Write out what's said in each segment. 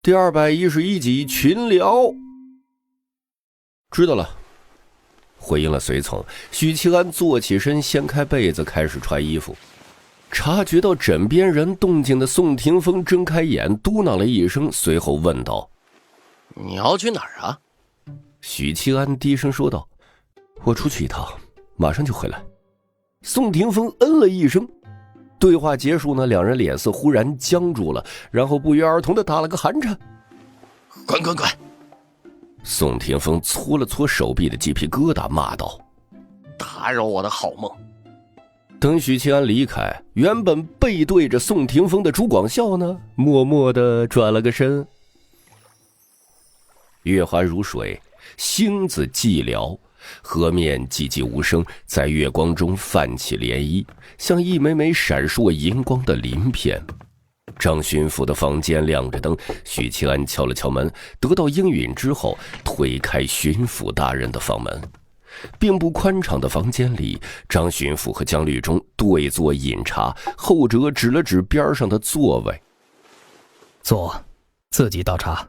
第211集群聊。知道了，回应了随从。许七安坐起身，掀开被子，开始穿衣服。察觉到枕边人动静的宋霆锋睁开眼，嘟囔了一声，随后问道：“你要去哪儿啊？”许七安低声说道：“我出去一趟，马上就回来。”宋霆锋嗯了一声。对话结束呢，两人脸色忽然僵住了，然后不约而同地打了个寒颤。滚滚滚！宋霆锋搓了搓手臂的鸡皮疙瘩，骂道：“打扰我的好梦。”等许七安离开，原本背对着宋霆锋的朱广孝呢，默默地转了个身。月华如水，星子寂寥，河面寂寂无声，在月光中泛起涟漪，像一枚枚闪烁银光的鳞片。张巡抚的房间亮着灯，许七安敲了敲门，得到应允之后，推开巡抚大人的房门。并不宽敞的房间里，张巡抚和江律中对坐饮茶，后者指了指边上的座位：“坐，自己倒茶。”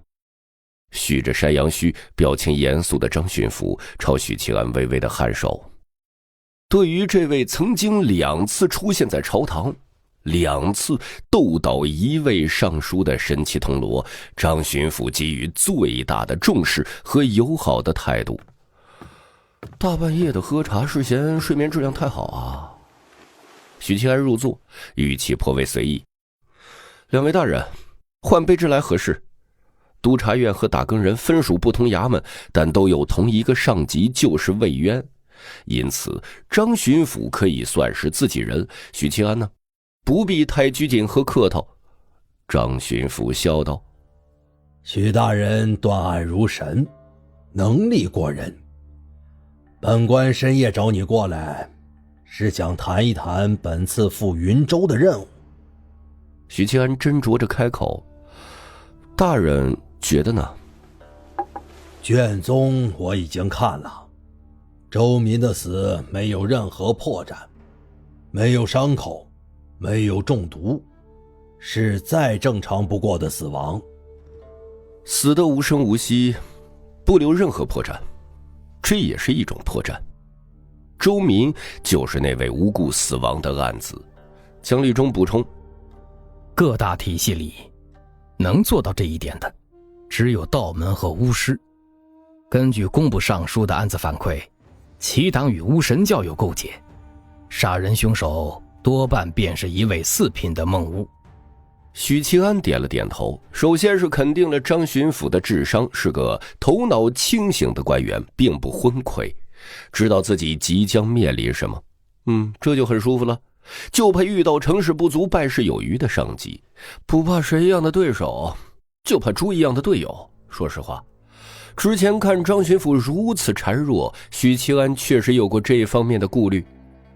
蓄着山羊须，表情严肃的张巡抚朝许七安微微的颔首。对于这位曾经2次出现在朝堂，2次斗倒一位尚书的神奇铜锣，张巡抚给予最大的重视和友好的态度。大半夜的喝茶，是嫌睡眠质量太好啊？许七安入座，语气颇为随意：“2位大人，换杯之来何事？”督察院和打更人分属不同衙门，但都有同一个上级，就是魏渊。因此张巡抚可以算是自己人，许七安呢，不必太拘谨和客套。张巡抚笑道：“许大人断案如神，能力过人。本官深夜找你过来，是想谈一谈本次赴云州的任务。”许七安斟酌着开口：“大人觉得呢？”卷宗我已经看了，周民的死没有任何破绽，没有伤口，没有中毒，是再正常不过的死亡。死得无声无息，不留任何破绽，这也是一种破绽。周民就是那位无故死亡的案子。江律中补充：“各大体系里能做到这一点的，只有道门和巫师。根据工部尚书的案子反馈，其党与巫神教有勾结，杀人凶手多半便是一位4品的梦巫。”许七安点了点头，首先是肯定了张巡抚的智商，是个头脑清醒的官员，并不昏聩，知道自己即将面临什么。这就很舒服了。就怕遇到成事不足败事有余的上级，不怕谁一样的对手，就怕猪一样的队友。说实话，之前看张巡抚如此孱弱，许七安确实有过这方面的顾虑。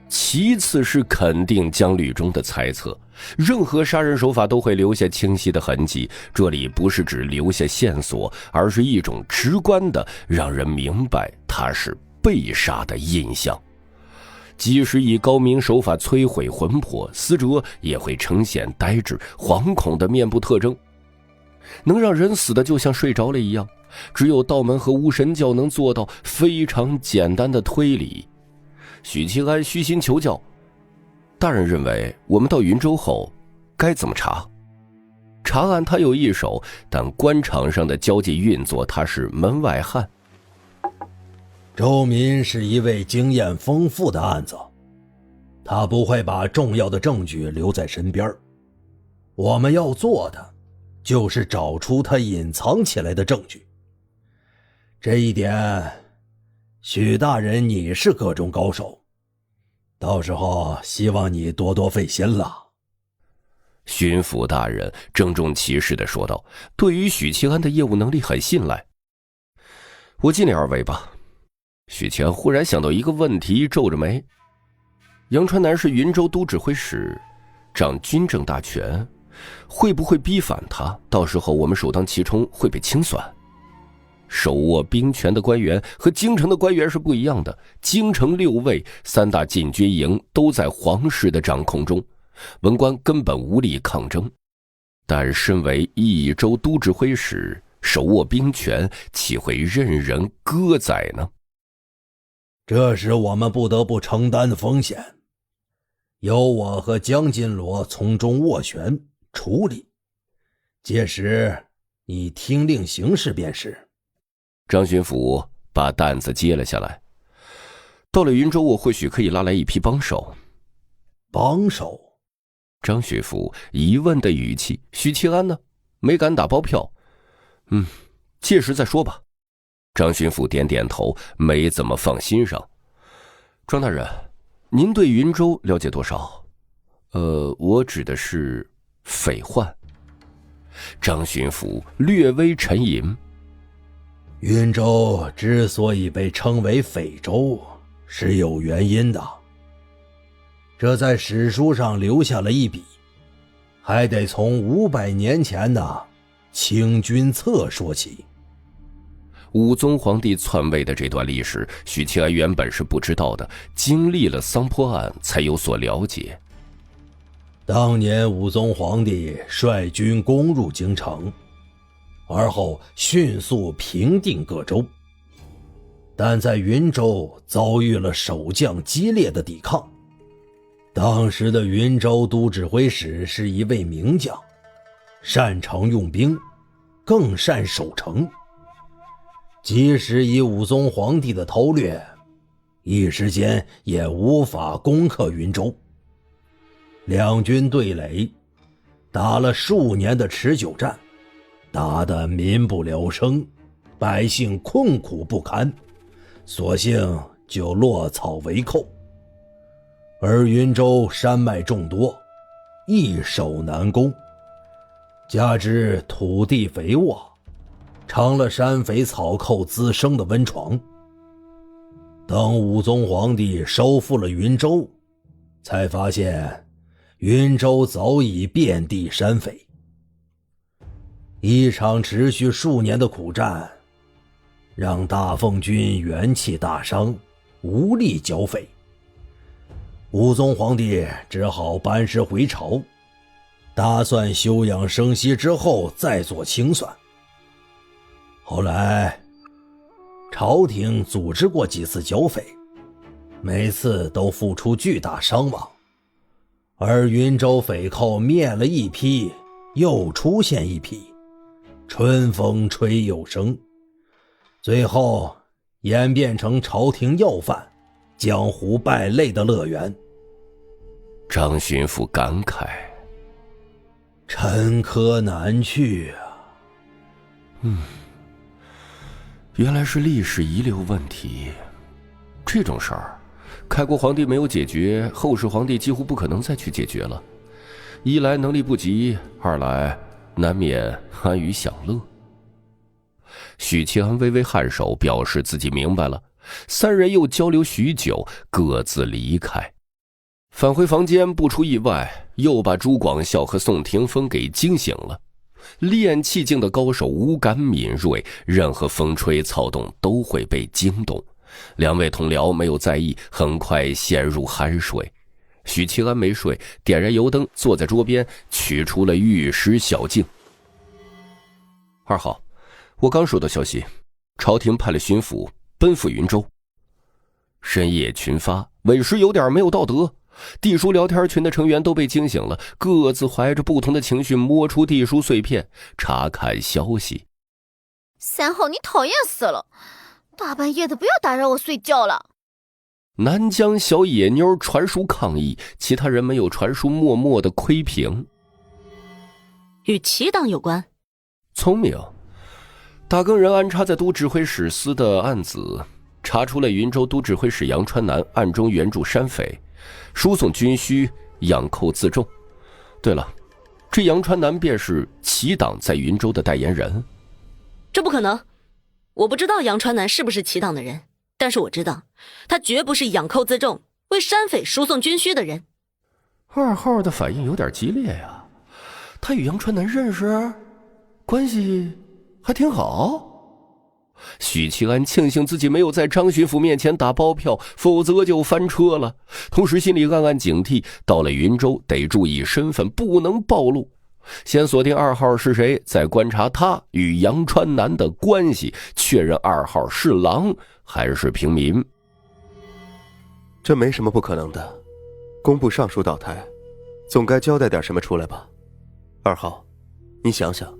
其次是肯定江律中的猜测，任何杀人手法都会留下清晰的痕迹，这里不是指留下线索，而是一种直观的让人明白他是被杀的印象。即使以高明手法摧毁魂魄，死者也会呈现呆滞惶恐的面部特征，能让人死的就像睡着了一样。只有道门和巫神教能做到非常简单的推理。许七安虚心求教：“大人认为我们到云州后该怎么查？”查案他有一手，但官场上的交际运作他是门外汉。周民是一位经验丰富的案子，他不会把重要的证据留在身边。我们要做的就是找出他隐藏起来的证据。这一点，许大人你是个中高手，到时候希望你多多费心了。巡抚大人郑重其事地说道，对于许七安的业务能力很信赖。我尽力而为吧。许七安忽然想到一个问题，皱着眉：杨传南是云州都指挥使，掌军政大权，会不会逼反他？到时候我们首当其冲，会被清算。手握兵权的官员和京城的官员是不一样的，京城6卫3大禁军营都在皇室的掌控中，文官根本无力抗争。但身为益州都指挥使，手握兵权，岂会任人割宰呢？这是我们不得不承担的风险，由我和江金罗从中斡旋处理，届时你听令行事便是。张巡抚把担子接了下来。到了云州，我或许可以拉来一批帮手。帮手？张巡抚疑问的语气，许七安呢？没敢打包票。届时再说吧。张巡抚点点头，没怎么放心上。庄大人，您对云州了解多少？我指的是匪患。张巡抚略微沉吟。云州之所以被称为匪州，是有原因的。这在史书上留下了一笔，还得从500年前的《清君侧》说起。武宗皇帝篡位的这段历史，许七安原本是不知道的，经历了桑坡案才有所了解。当年武宗皇帝率军攻入京城，而后迅速平定各州，但在云州遭遇了守将激烈的抵抗。当时的云州都指挥使是一位名将，擅长用兵，更善守城。即使以武宗皇帝的偷略，一时间也无法攻克云州。两军对垒，打了数年的持久战，打得民不聊生，百姓困苦不堪，索性就落草为寇。而云州山脉众多，易守难攻，加之土地肥沃，成了山匪草寇滋生的温床。等武宗皇帝收复了云州，才发现云州早已遍地山匪。一场持续数年的苦战，让大奉军元气大伤，无力剿匪。武宗皇帝只好班师回朝，打算休养生息之后再做清算。后来朝廷组织过几次剿匪，每次都付出巨大伤亡，而云州匪寇灭了一批，又出现一批，春风吹又生，最后演变成朝廷要犯、江湖败类的乐园。张巡抚感慨：沉疴难去啊。原来是历史遗留问题。这种事儿，开国皇帝没有解决，后世皇帝几乎不可能再去解决了。一来能力不及，二来难免安于享乐。许七安微微颔首，表示自己明白了。三人又交流许久，各自离开。返回房间，不出意外，又把朱广孝和宋霆锋给惊醒了。练气境的高手五感敏锐，任何风吹草动都会被惊动。两位同僚没有在意，很快陷入酣睡。许七安没睡，点燃油灯，坐在桌边，取出了玉石小镜。二号，我刚收到消息，朝廷派了巡抚奔赴云州。深夜群发，委实有点没有道德。地书聊天群的成员都被惊醒了，各自怀着不同的情绪摸出地书碎片，查看消息。三号，你讨厌死了，大半夜的不要打扰我睡觉了。南疆小野妞传书抗议，其他人没有传书，默默的窥屏。与齐党有关？聪明。打更人安插在都指挥使司的案子，查出了云州都指挥使杨川南暗中援助山匪，输送军需，养寇自重。对了，这杨川南便是齐党在云州的代言人。这不可能，我不知道杨川南是不是齐党的人，但是我知道他绝不是养寇自重，为山匪输送军需的人。二号的反应有点激烈呀，他与杨川南认识，关系还挺好。许七安庆幸自己没有在张巡抚面前打包票，否则就翻车了。同时心里暗暗警惕，到了云州得注意身份，不能暴露。先锁定2号是谁，再观察他与杨川南的关系，确认2号是狼还是平民。这没什么不可能的，工部尚书倒台，总该交代点什么出来吧。2号，你想想，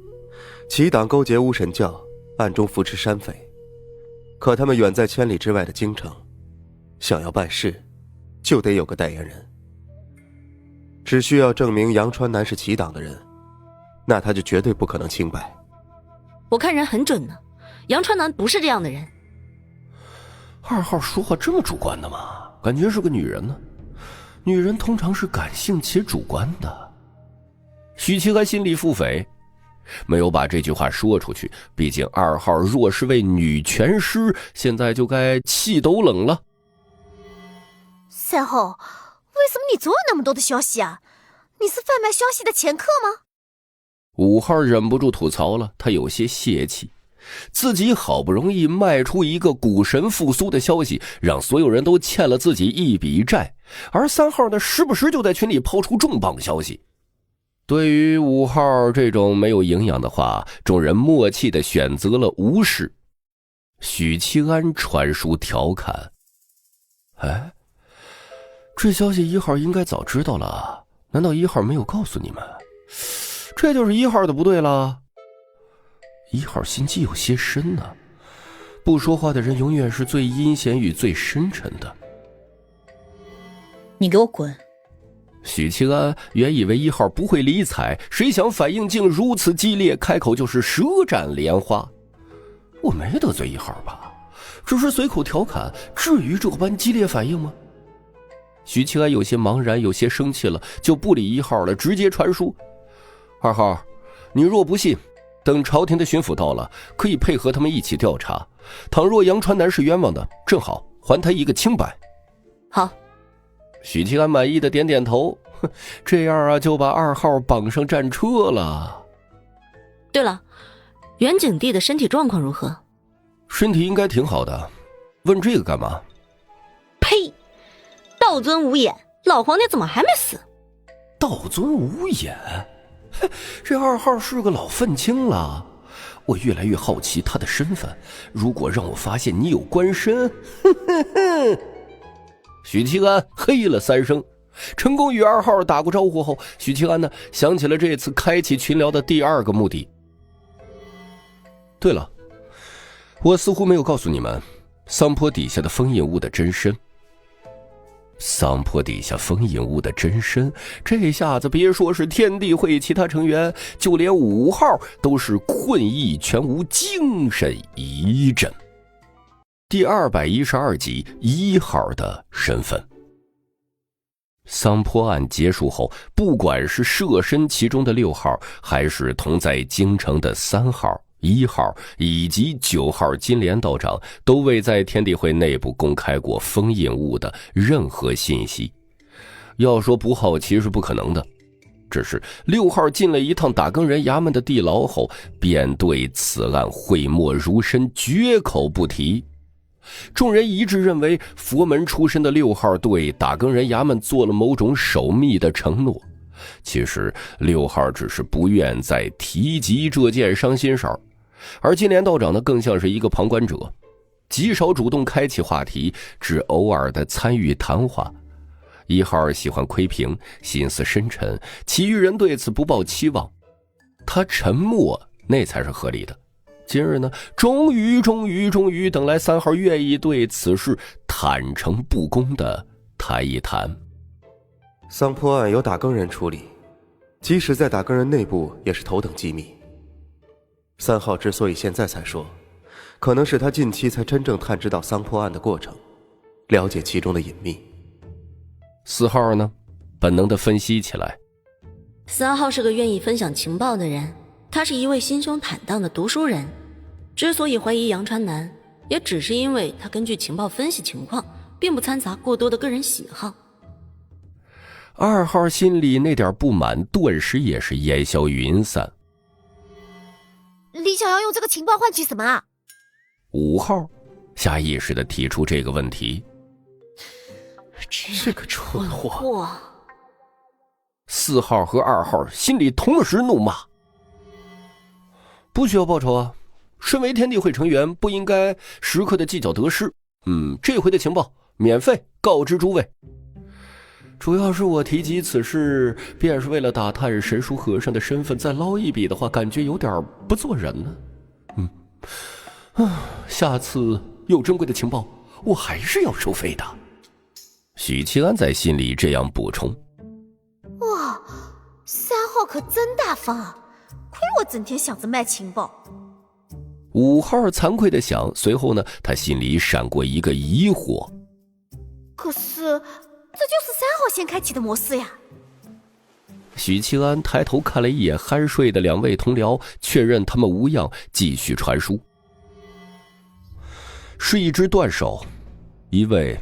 齐党勾结巫神教，暗中扶持山匪，可他们远在千里之外的京城，想要办事就得有个代言人。只需要证明杨川南是齐党的人，那他就绝对不可能清白。我看人很准呢，杨川南不是这样的人。2号说话这么主观的吗？感觉是个女人呢。女人通常是感性且主观的。许七安心里腹诽，没有把这句话说出去，毕竟2号若是位女拳师，现在就该气都冷了。3号，为什么你总有那么多的消息啊？你是贩卖消息的掮客吗？5号忍不住吐槽了，他有些泄气，自己好不容易卖出一个股神复苏的消息，让所有人都欠了自己一笔债，而3号呢，时不时就在群里抛出重磅消息。对于5号这种没有营养的话，众人默契地选择了无视。许七安传书调侃：哎，这消息1号应该早知道了，难道1号没有告诉你们？这就是1号的不对了。1号心机有些深呢，不说话的人永远是最阴险与最深沉的。你给我滚！许七安原以为1号不会理睬，谁想反应竟如此激烈，开口就是舌战莲花。我没得罪1号吧，只是随口调侃，至于这般激烈反应吗？许七安有些茫然，有些生气了，就不理1号了，直接传书：2号，你若不信，等朝廷的巡抚到了，可以配合他们一起调查，倘若杨川南是冤枉的，正好还他一个清白。好。许七安满意的点点头，这样啊，就把2号绑上战车了。对了，袁景帝的身体状况如何？身体应该挺好的，问这个干嘛？呸！道尊无眼，老皇帝怎么还没死？道尊无眼？这2号是个老愤青了。我越来越好奇他的身份，如果让我发现你有官身，许七安嘿了3声，成功与2号打过招呼后，许七安呢想起了这次开启群聊的第2个目的。对了，我似乎没有告诉你们桑坡底下的封印物的真身。桑坡底下封印物的真身，这下子别说是天地会其他成员，就连5号都是困意全无，精神一振。第212集1号的身份。桑坡案结束后，不管是设身其中的6号，还是同在京城的3号、1号以及9号金莲道长，都未在天地会内部公开过封印物的任何信息。要说不好奇是不可能的，只是6号进了一趟打更人衙门的地牢后，便对此案讳莫如深，绝口不提。众人一致认为佛门出身的6号对打更人衙门做了某种守密的承诺，其实6号只是不愿再提及这件伤心事儿，而金莲道长呢，更像是一个旁观者，极少主动开启话题，只偶尔的参与谈话。1号喜欢窥屏，心思深沉，其余人对此不抱期望，他沉默那才是合理的。今日呢，终于等来3号愿意对此事坦诚不公的谈一谈。桑坡案由打更人处理，即使在打更人内部也是头等机密。3号之所以现在才说，可能是他近期才真正探知到桑坡案的过程，了解其中的隐秘。4号呢，本能地分析起来。3号是个愿意分享情报的人，他是一位心胸坦荡的读书人，之所以怀疑杨川南，也只是因为他根据情报分析情况，并不掺杂过多的个人喜好。2号心里那点不满顿时也是烟消云散。你想要用这个情报换取什么啊？5号下意识地提出这个问题。这个蠢货！ 4号和2号心里同时怒骂：不需要报酬啊，身为天地会成员不应该时刻的计较得失。这回的情报免费告知诸位。主要是我提及此事便是为了打探神书和尚的身份，再捞一笔的话，感觉有点不做人呢。下次有珍贵的情报我还是要收费的。许七安在心里这样补充。哇，3号可真大方啊，亏我整天想着卖情报。5号惭愧地想，随后呢，他心里闪过一个疑惑。可是这就是3号先开启的模式呀。许七安抬头看了一眼酣睡的2位同僚，确认他们无恙，继续传输。是一只断手，一位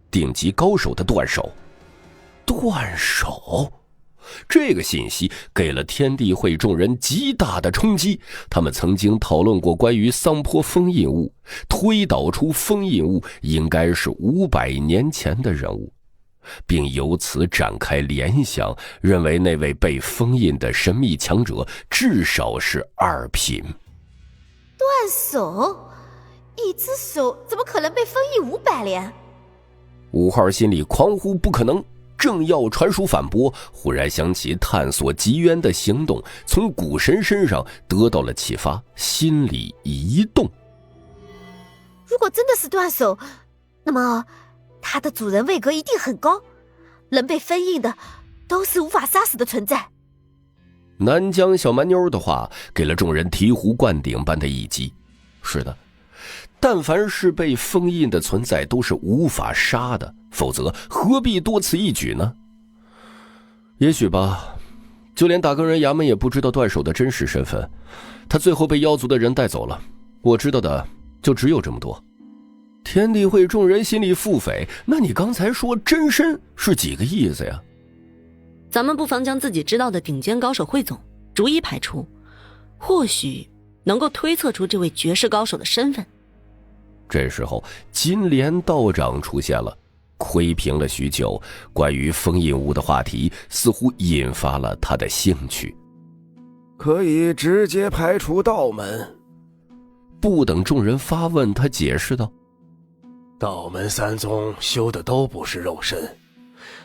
顶级高手的断手。断手，这个信息给了天地会众人极大的冲击。他们曾经讨论过关于桑坡封印物，推导出封印物应该是500年前的人物，并由此展开联想，认为那位被封印的神秘强者至少是2品。断手，一只手怎么可能被封印500年？5号心里狂呼不可能，正要传输反驳，忽然想起探索极渊的行动，从古神身上得到了启发，心里一动。如果真的是断手，那么它的主人位格一定很高，能被封印的都是无法杀死的存在。南疆小蛮妞的话给了众人醍醐灌顶般的一击。是的，但凡是被封印的存在都是无法杀的，否则何必多此一举呢？也许吧，就连打更人衙门也不知道断手的真实身份，他最后被妖族的人带走了，我知道的就只有这么多。天地会众人心里腹诽，那你刚才说真身是几个意思呀？咱们不妨将自己知道的顶尖高手汇总，逐一排除，或许能够推测出这位绝世高手的身份。这时候金莲道长出现了，窥屏了许久，关于封印物的话题似乎引发了他的兴趣。可以直接排除道门。不等众人发问，他解释道：道门3宗修的都不是肉身，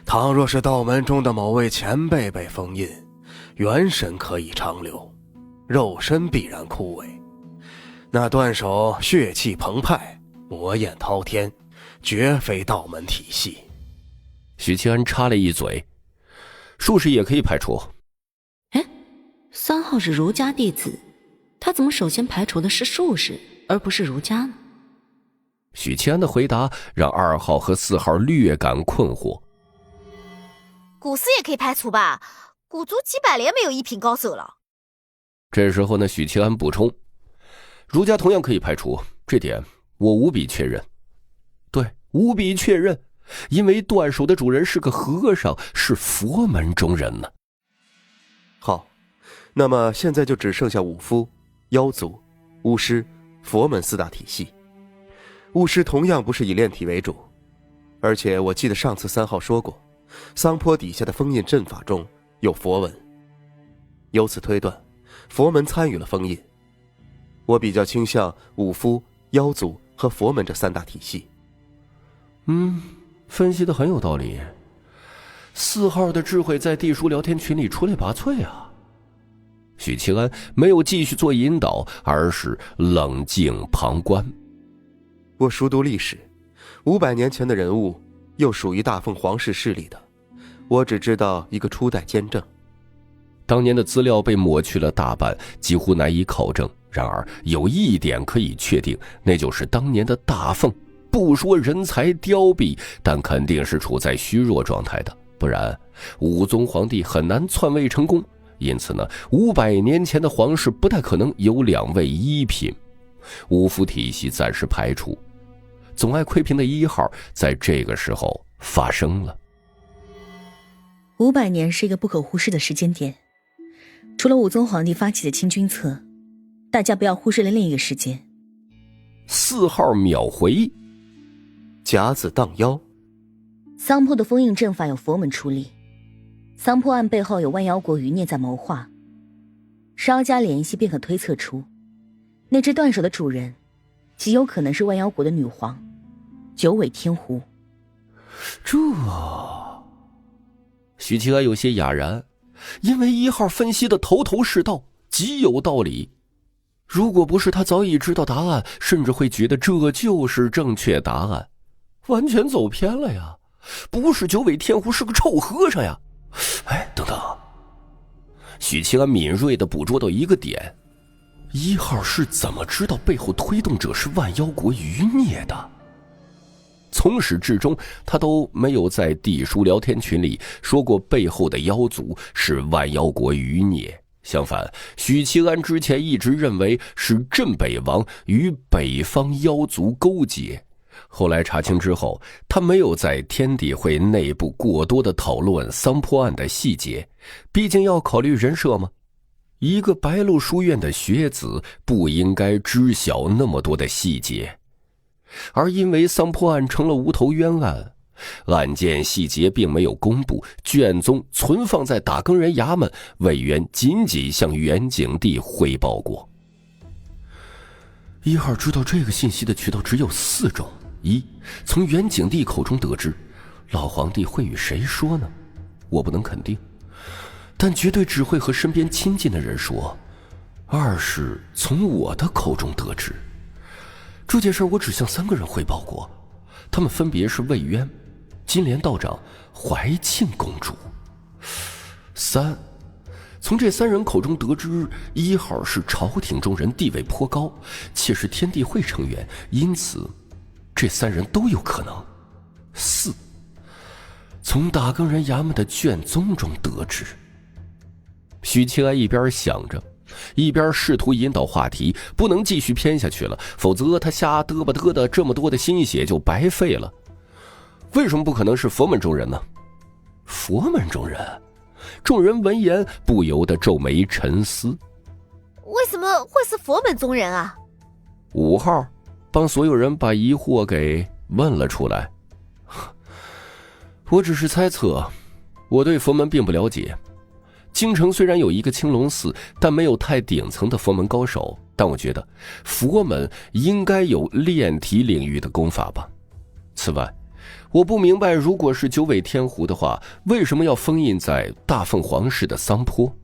倘若是道门中的某位前辈被封印，元神可以长留，肉身必然枯萎。那断手血气澎湃，魔焰滔天，绝非道门体系。许七安插了一嘴：术士也可以排除。3号是儒家弟子，他怎么首先排除的是术士而不是儒家呢？许七安的回答让2号和4号略感困惑。古师也可以排除吧，古族几百年没有1品高手了。这时候呢，许七安补充：儒家同样可以排除，这点我无比确认。对，无比确认，因为断手的主人是个和尚，是佛门中人呢。好，那么现在就只剩下武夫、妖族、巫师、佛门4大体系。巫师同样不是以炼体为主，而且我记得上次3号说过，桑坡底下的封印阵法中有佛文，由此推断，佛门参与了封印。我比较倾向武夫、妖族和佛门这3大体系。分析的很有道理。4号的智慧在地书聊天群里出类拔萃啊。许七安没有继续做引导，而是冷静旁观。我熟读历史，500年前的人物又属于大凤皇室势力的，我只知道一个初代监正。当年的资料被抹去了大半，几乎难以考证。然而有一点可以确定，那就是当年的大凤，不说人才凋敝，但肯定是处在虚弱状态的，不然武宗皇帝很难篡位成功。因此呢，500年前的皇室不太可能有2位1品。巫夫体系暂时排除，总爱窥屏的1号在这个时候发生了。500年是一个不可忽视的时间点，除了武宗皇帝发起的清君侧，大家不要忽视了另一个时间。4号秒回：甲子荡妖。桑坡的封印阵法有佛门出力，桑坡案背后有万妖国余孽在谋划，稍加联系便可推测出，那只断手的主人极有可能是万妖国的女皇九尾天狐。许七安有些哑然，因为1号分析的头头是道，极有道理。如果不是他早已知道答案，甚至会觉得这就是正确答案，完全走偏了呀！不是九尾天狐，是个臭和尚呀！哎，等等，许七安敏锐地捕捉到一个点：1号是怎么知道背后推动者是万妖国余孽的？从始至终，他都没有在地书聊天群里说过背后的妖族是万妖国余孽。相反，许七安之前一直认为是镇北王与北方妖族勾结。后来查清之后，他没有在天地会内部过多的讨论桑坡案的细节，毕竟要考虑人设嘛。一个白鹿书院的学子不应该知晓那么多的细节。而因为桑坡案成了无头冤案，案件细节并没有公布，卷宗存放在打更人衙门，委员仅仅向元景帝汇报过。1号知道这个信息的渠道只有4种：一，从元景帝口中得知，老皇帝会与谁说呢？我不能肯定，但绝对只会和身边亲近的人说。2是从我的口中得知。这件事我只向3个人汇报过，他们分别是魏渊、金莲道长、怀庆公主。3，从这3人口中得知1号是朝廷中人，地位颇高，且是天地会成员，因此这3人都有可能。4，从打更人衙门的卷宗中得知。许七安一边想着，一边试图引导话题，不能继续偏下去了，否则他瞎嘚吧嘚的这么多的心血就白费了。为什么不可能是佛门中人呢？佛门中人？众人闻言不由得皱眉沉思。为什么会是佛门中人啊？5号帮所有人把疑惑给问了出来。我只是猜测，我对佛门并不了解。京城虽然有一个青龙寺，但没有太顶层的佛门高手，但我觉得佛门应该有炼体领域的功法吧。此外，我不明白，如果是九尾天狐的话，为什么要封印在大凤凰市的桑坡？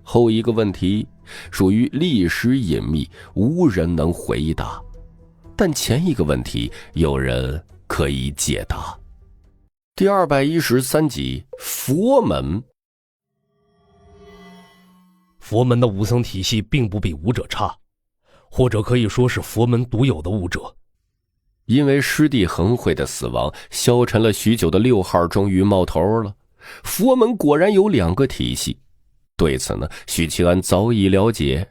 后一个问题属于历史隐秘，无人能回答，但前一个问题有人可以解答。第213集，佛门。佛门的武僧体系并不比武者差，或者可以说是佛门独有的武者。因为师弟恒慧的死亡，消沉了许久的6号终于冒头了。佛门果然有2个体系，对此呢，许七安早已了解。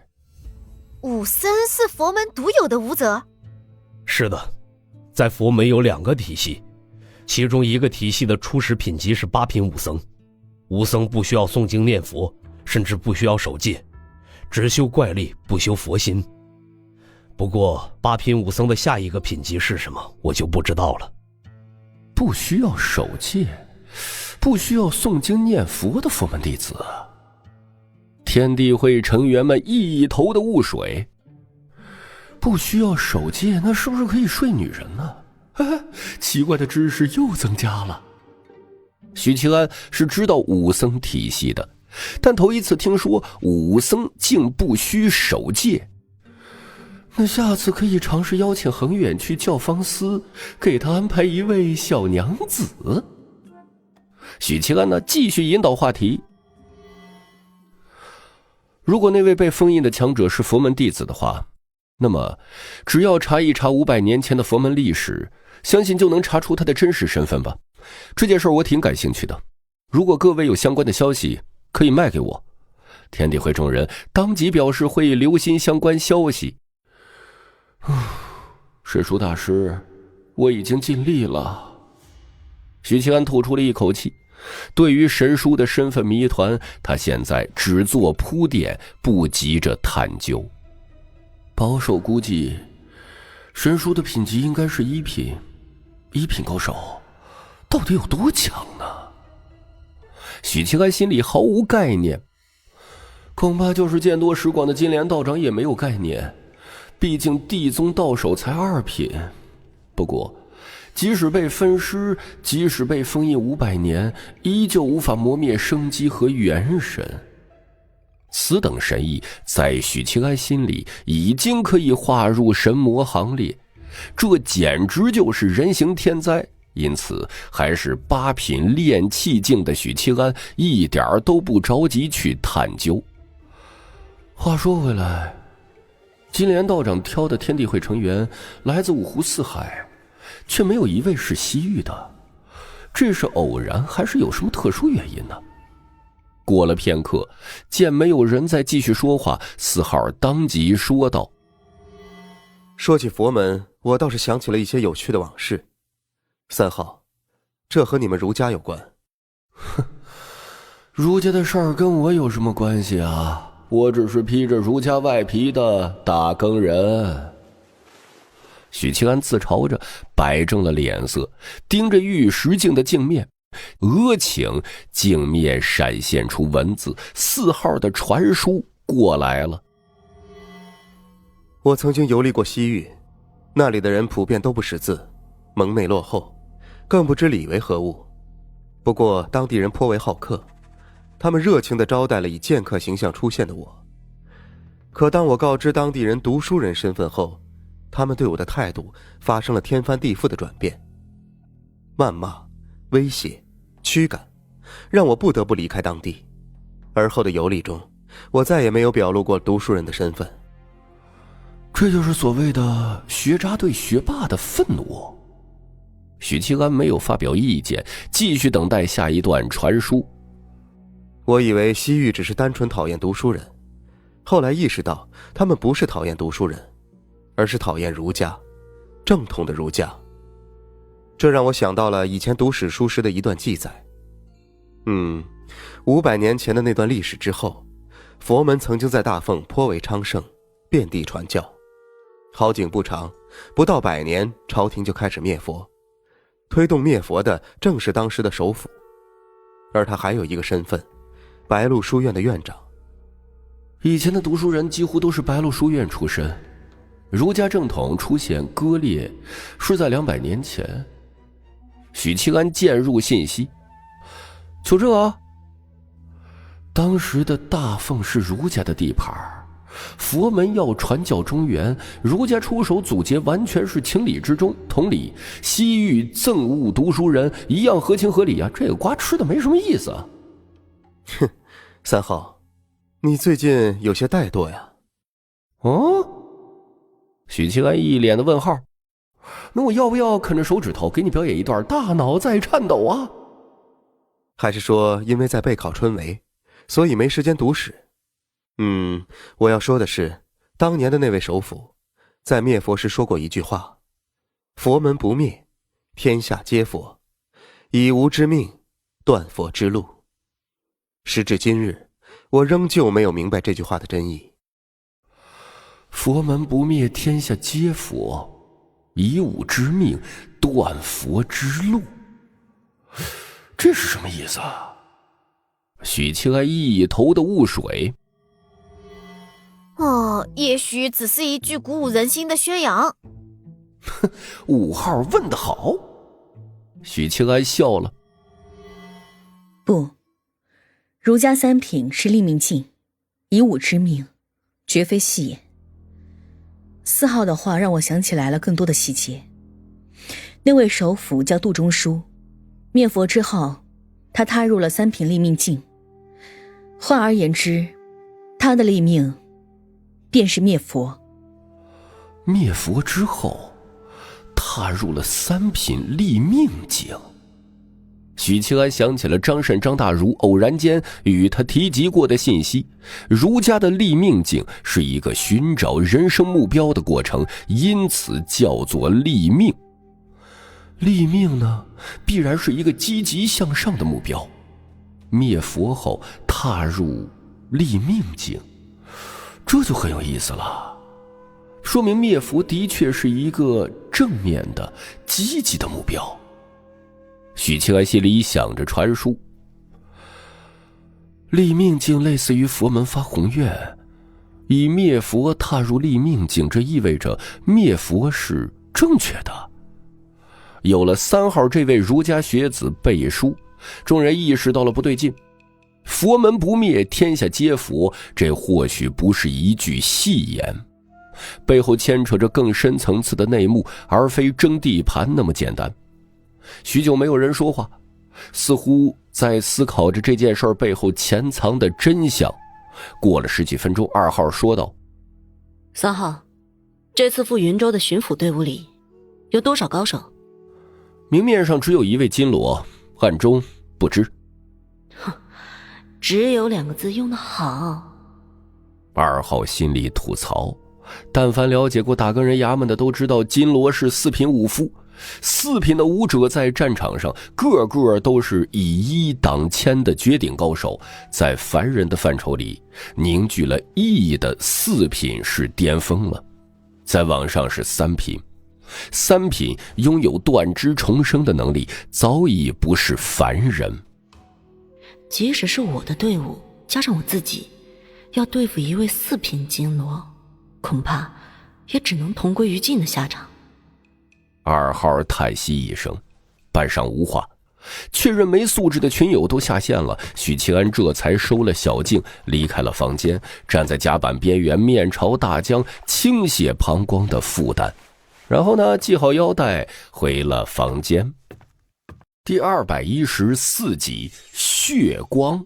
武僧是佛门独有的武者？是的，在佛门有2个体系，其中一个体系的初始品级是8品武僧，武僧不需要诵经念佛，甚至不需要守戒，只修怪力不修佛心。不过8品武僧的下一个品级是什么，我就不知道了。不需要守戒，不需要诵经念佛的佛门弟子，天地会成员们一头的雾水。不需要守戒，那是不是可以睡女人呢？奇怪的知识又增加了。许七安是知道武僧体系的，但头一次听说武僧竟不需守戒。那下次可以尝试邀请恒远去教坊司，给他安排一位小娘子。许七安呢，继续引导话题。如果那位被封印的强者是佛门弟子的话，那么只要查一查500年前的佛门历史，相信就能查出他的真实身份吧。这件事我挺感兴趣的，如果各位有相关的消息，可以卖给我。天地会众人当即表示会留心相关消息。神书大师，我已经尽力了。许七安吐出了一口气，对于神书的身份谜团，他现在只做铺垫，不急着探究。保守估计，神书的品级应该是1品，1品高手到底有多强呢？许七安心里毫无概念，恐怕就是见多识广的金莲道长也没有概念，毕竟地宗道手才2品。不过即使被分尸，即使被封印500年，依旧无法磨灭生机和元神。此等神异在许七安心里已经可以划入神魔行列，这简直就是人形天灾。因此还是8品炼气境的许七安一点都不着急去探究。话说回来，金莲道长挑的天地会成员来自5湖4海，却没有一位是西域的，这是偶然还是有什么特殊原因呢？过了片刻，见没有人再继续说话，4号当即说道：说起佛门，我倒是想起了一些有趣的往事。3号，这和你们儒家有关。哼，儒家的事儿跟我有什么关系啊？我只是披着儒家外皮的大羹人。许七安自嘲着摆正了脸色，盯着玉石镜的镜面，额颈镜面闪现出文字：4号的传书过来了。我曾经游历过西域，那里的人普遍都不识字，蒙昧落后，更不知礼为何物。不过当地人颇为好客，他们热情地招待了以剑客形象出现的我。可当我告知当地人读书人身份后，他们对我的态度发生了天翻地覆的转变，谩骂、威胁、驱赶，让我不得不离开当地。而后的游历中，我再也没有表露过读书人的身份。这就是所谓的学渣对学霸的愤怒。许七安没有发表意见，继续等待下一段传书。我以为西域只是单纯讨厌读书人，后来意识到他们不是讨厌读书人，而是讨厌儒家，正统的儒家。这让我想到了以前读史书时的一段记载。500年前的那段历史之后，佛门曾经在大凤颇为昌盛，遍地传教。好景不长，不到100年，朝廷就开始灭佛。推动灭佛的正是当时的首辅，而他还有一个身份，白鹿书院的院长。以前的读书人几乎都是白鹿书院出身，儒家正统出现割裂是在200年前。许七安渐入信息，就这啊，当时的大凤是儒家的地盘，佛门要传教中原，儒家出手阻截完全是情理之中。同理，西域憎恶读书人一样合情合理啊，这个瓜吃的没什么意思啊。哼，3号，你最近有些怠惰呀。哦，许七安一脸的问号。那我要不要啃着手指头给你表演一段大脑在颤抖啊？还是说因为在备考春闱，所以没时间读史？我要说的是，当年的那位首辅在灭佛时说过一句话：佛门不灭，天下皆佛，以无之命，断佛之路。时至今日，我仍旧没有明白这句话的真意。佛门不灭，天下皆佛，以吾之命，断佛之路，这是什么意思啊？许七安一头的雾水。也许只是一句鼓舞人心的宣扬。5号问得好。许七安笑了。不，儒家3品是立命境，以吾之命，绝非戏言。4号的话让我想起来了更多的细节。那位首辅叫杜中书，灭佛之后，他踏入了3品立命境。换而言之，他的立命便是灭佛。灭佛之后，踏入了3品立命境。许七安想起了张慎张大儒偶然间与他提及过的信息，儒家的立命境是一个寻找人生目标的过程，因此叫做立命。立命呢，必然是一个积极向上的目标。灭佛后踏入立命境，这就很有意思了，说明灭佛的确是一个正面的积极的目标。许七安心里想着传书。立命境类似于佛门发宏愿，以灭佛踏入立命境，这意味着灭佛是正确的。有了3号这位儒家学子背书，众人意识到了不对劲。佛门不灭，天下皆佛，这或许不是一句戏言，背后牵扯着更深层次的内幕，而非争地盘那么简单。许久没有人说话，似乎在思考着这件事背后潜藏的真相。过了10几分钟，2号说道：“3号，这次赴云州的巡抚队伍里有多少高手？”明面上只有1位金罗，暗中不知。哼，只有2个字用得好。2号心里吐槽，但凡了解过大更人衙门的都知道，金罗是4品武夫，4品的武者在战场上个个都是以1挡1000的绝顶高手，在凡人的范畴里凝聚了1的4品是巅峰了，在往上是3品，3品拥有断肢重生的能力，早已不是凡人。即使是我的队伍加上我自己，要对付1位4品金罗，恐怕也只能同归于尽的下场。2号叹息一声，半晌无话。确认没素质的群友都下线了，许七安这才收了小静，离开了房间，站在甲板边缘，面朝大江，倾泻膀胱的负担。然后呢，系好腰带，回了房间。第214集血光。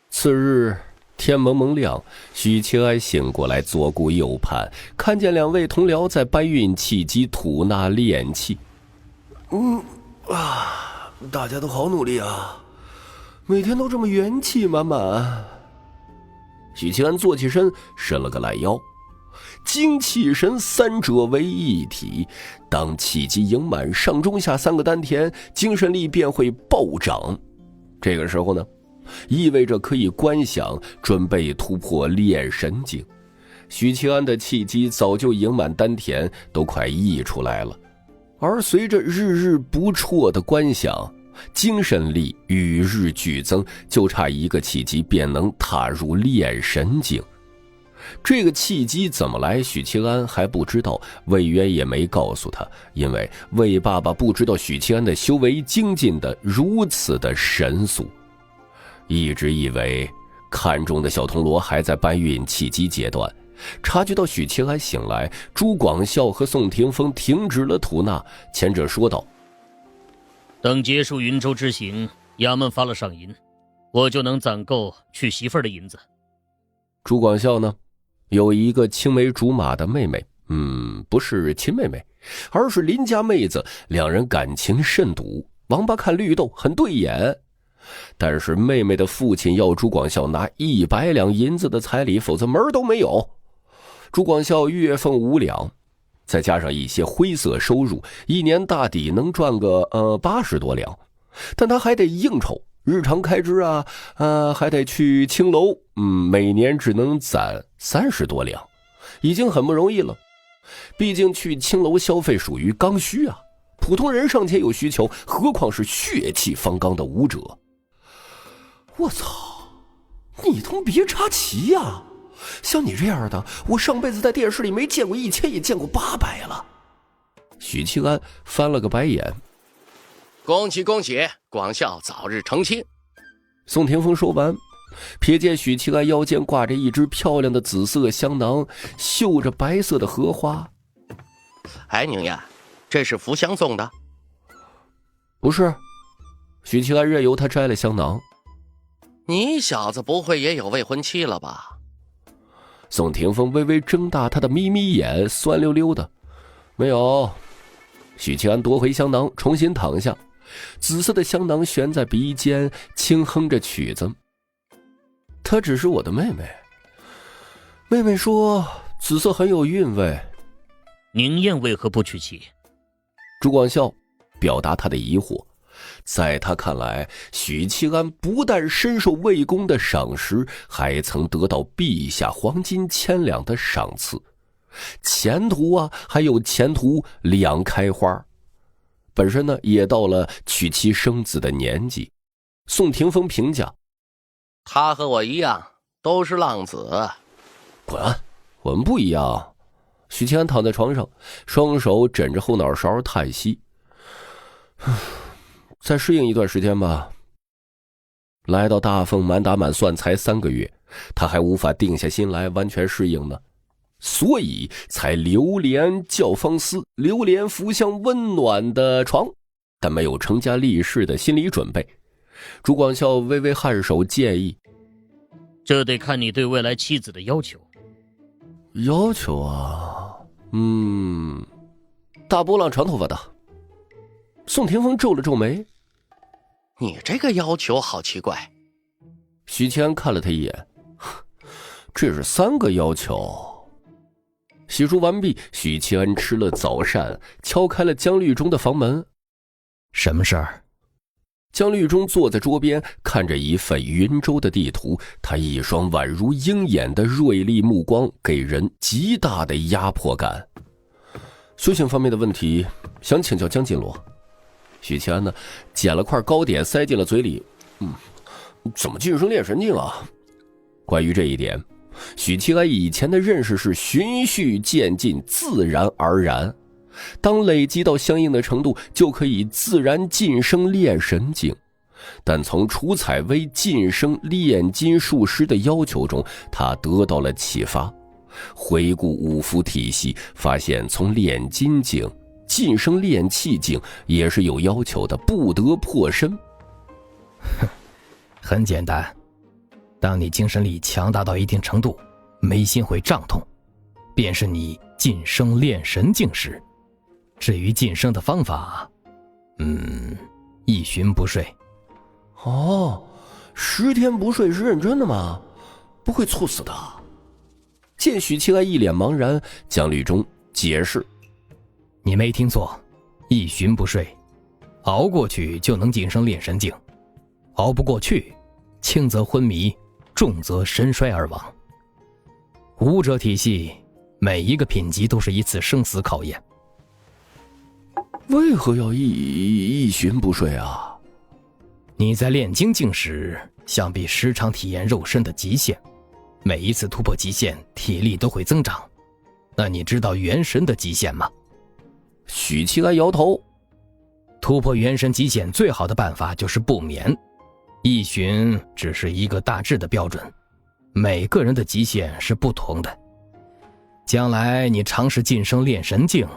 次日天蒙蒙亮，许清安醒过来，左顾右盼，看见2位同僚在搬运气机吐纳炼气。大家都好努力啊，每天都这么元气满满。许清安坐起身，伸了个懒腰，精气神3者为一体，当气机盈满，上中下3个丹田，精神力便会暴涨。这个时候呢，意味着可以观想准备突破炼神境。许清安的气机早就盈满丹田，都快溢出来了，而随着日日不辍的观想，精神力与日俱增，就差1个气机便能踏入炼神境。这个契机怎么来，许清安还不知道，魏渊也没告诉他，因为魏爸爸不知道许清安的修为精进的如此的神速，一直以为看中的小铜锣还在搬运契机阶段。察觉到许清安醒来，朱广孝和宋霆锋停止了吐纳，前者说道：等结束云州之行，衙门发了赏银，我就能攒够娶媳妇儿的银子。朱广孝呢，有一个青梅竹马的妹妹，不是亲妹妹，而是邻家妹子，两人感情甚笃，王八看绿豆，很对眼。但是妹妹的父亲要朱广孝拿100两银子的彩礼，否则门都没有。朱广孝月俸5两，再加上一些灰色收入，一年大抵能赚个80多两，但他还得应酬，日常开支啊，还得去青楼，每年只能攒30多两，已经很不容易了。毕竟去青楼消费属于刚需啊，普通人尚且有需求，何况是血气方刚的武者。我操，你他妈别插旗呀！像你这样的，我上辈子在电视里没见过1000，也见过800了。许清安翻了个白眼。恭喜恭喜，广孝早日成亲。宋霆锋说完，瞥见许清安腰间挂着一只漂亮的紫色香囊，绣着白色的荷花。哎，宁燕，这是福香送的？不是。许清安任由他摘了香囊。你小子不会也有未婚妻了吧？宋霆锋微微睁大他的眯眯眼，酸溜溜的。没有。许清安夺回香囊，重新躺下，紫色的香囊悬在鼻尖，轻哼着曲子。她只是我的妹妹。妹妹说紫色很有韵味。宁燕为何不娶妻？朱广孝表达他的疑惑。在他看来，许清安不但深受魏公的赏识，还曾得到陛下黄金1000两的赏赐，前途啊，还有前途两开花。本身呢，也到了娶妻生子的年纪。宋霆锋评价，他和我一样，都是浪子。滚！我们不一样。许七安躺在床上，双手枕着后脑勺叹息。再适应一段时间吧。来到大凤满打满算才3个月，他还无法定下心来完全适应呢，所以才流连教坊司，流连浮向温暖的床，但没有成家立室的心理准备。朱广孝微微颔首，建议：这得看你对未来妻子的要求。要求啊，大波浪长头发的。宋霆锋皱了皱眉：你这个要求好奇怪。许七安看了他一眼，这是3个要求。洗漱完毕，许七安吃了早膳，敲开了江律中的房门。什么事儿？江律中坐在桌边，看着一份云州的地图，他一双宛如鹰眼的锐利目光给人极大的压迫感。修行方面的问题想请教江金罗。许七安呢，捡了块糕点塞进了嘴里。怎么晋升炼神境啊？关于这一点，许七安以前的认识是循序渐进，自然而然。当累积到相应的程度，就可以自然晋升炼神境。但从楚采薇晋升炼金术师的要求中，他得到了启发。回顾五符体系，发现从炼金境晋升炼气境也是有要求的，不得破身。很简单，当你精神力强大到一定程度，眉心会胀痛，便是你晋升炼神境时。至于晋升的方法，一旬不睡。10天不睡是认真的吗？不会猝死的。见许七安一脸茫然，江律中解释：你没听错，1旬不睡，熬过去就能晋升炼神境，熬不过去，轻则昏迷，重则神衰而亡。武者体系每一个品级都是一次生死考验。为何要一旬不睡啊？你在炼精境时，想必时常体验肉身的极限，每一次突破极限，体力都会增长。那你知道元神的极限吗？许七安摇头。突破元神极限最好的办法就是不眠。1旬只是一个大致的标准，每个人的极限是不同的。将来你尝试晋升炼神境，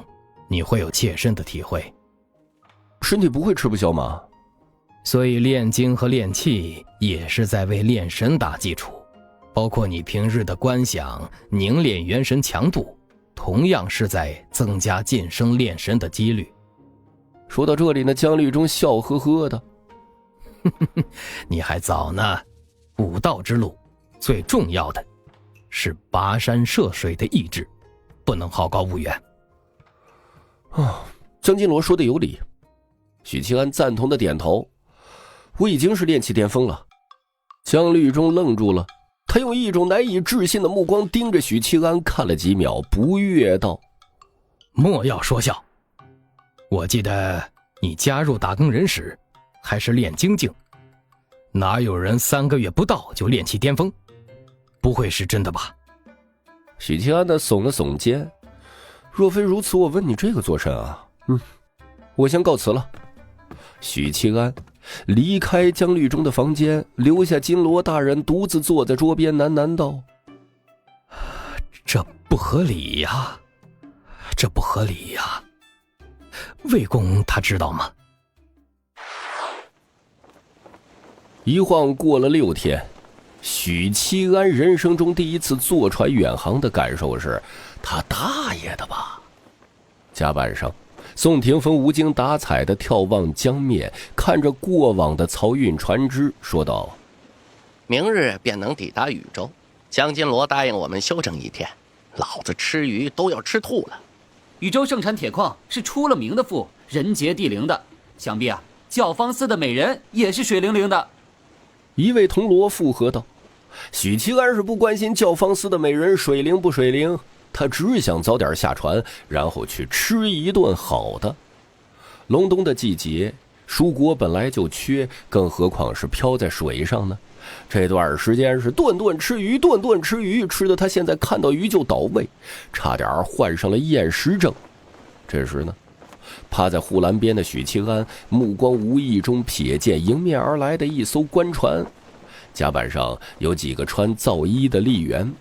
你会有切身的体会。身体不会吃不消吗？所以炼精和炼气也是在为炼神打基础，包括你平日的观想、凝练元神强度，同样是在增加晋升炼神的几率。说到这里呢，江律中笑呵呵的。你还早呢，武道之路最重要的是跋山涉水的意志，不能好高骛远。江金罗说的有理。许七安赞同的点头。我已经是炼气巅峰了。江律中愣住了，他用一种难以置信的目光盯着许七安看了几秒，不悦道：莫要说笑，我记得你加入打更人时还是炼精境，哪有人3个月不到就炼气巅峰？不会是真的吧？许七安的耸了耸肩。若非如此，我问你这个做甚啊？我先告辞了。许七安离开江律中的房间，留下金罗大人独自坐在桌边，喃喃道：这不合理呀，这不合理呀。魏公他知道吗？一晃过了6天，许七安人生中第一次坐船远航的感受是，他大爷的吧！甲板上，宋霆锋无精打采地眺望江面，看着过往的漕运船只，说道：明日便能抵达禹州，江金罗答应我们休整1天，老子吃鱼都要吃吐了。禹州盛产铁矿，是出了名的富，人杰地灵的，想必教坊司的美人也是水灵灵的。一位铜锣附和道：许七安是不关心教坊司的美人水灵不水灵，他只想早点下船，然后去吃一顿好的。隆冬的季节，蔬果本来就缺，更何况是漂在水上呢？这段时间是顿顿吃鱼，顿顿吃鱼，吃的他现在看到鱼就倒胃，差点患上了厌食症。这时呢，趴在护栏边的许七安目光无意中瞥见迎面而来的一艘官船，甲板上有几个穿皂衣的吏员。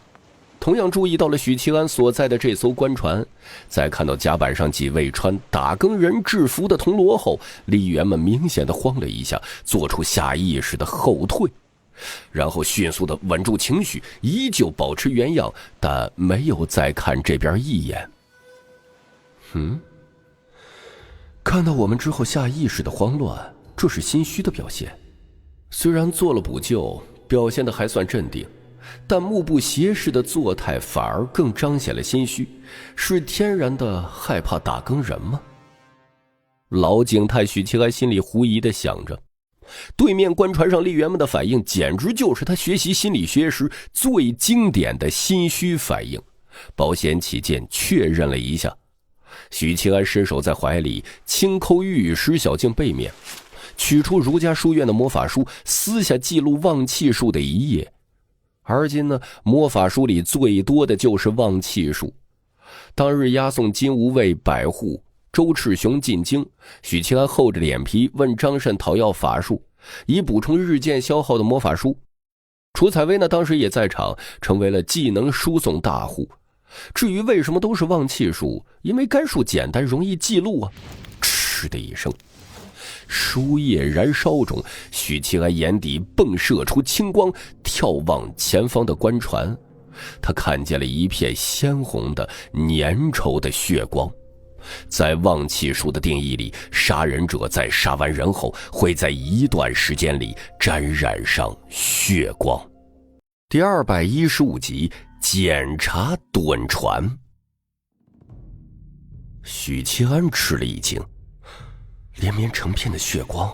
同样注意到了许七安所在的这艘官船，在看到甲板上几位穿打更人制服的铜锣后，吏员们明显的慌了一下，做出下意识的后退，然后迅速的稳住情绪，依旧保持原样，但没有再看这边一眼。看到我们之后下意识的慌乱，这是心虚的表现。虽然做了补救，表现的还算镇定，但目不斜视的作态反而更彰显了心虚，是天然的害怕打更人吗？老警探许七安心里狐疑的想着，对面官船上吏员们的反应简直就是他学习心理学时最经典的心虚反应。保险起见确认了一下，许七安伸手在怀里轻抠御史小径背面，取出儒家书院的魔法书，撕下记录旺气术的一页。而今呢，魔法书里最多的就是旺气术。当日押送金吾卫百户周赤雄进京，许七安厚着脸皮问张慎讨要法术，以补充日渐消耗的魔法书。楚采薇呢，当时也在场，成为了技能输送大户。至于为什么都是旺气术，因为该术简单容易记录啊。嗤的一声，书页燃烧中，许七安眼底迸射出青光，眺望前方的官船，他看见了一片鲜红的粘稠的血光。在旺气术的定义里，杀人者在杀完人后会在一段时间里沾染上血光。第215集，检查趸船。许七安吃了一惊，连绵成片的血光，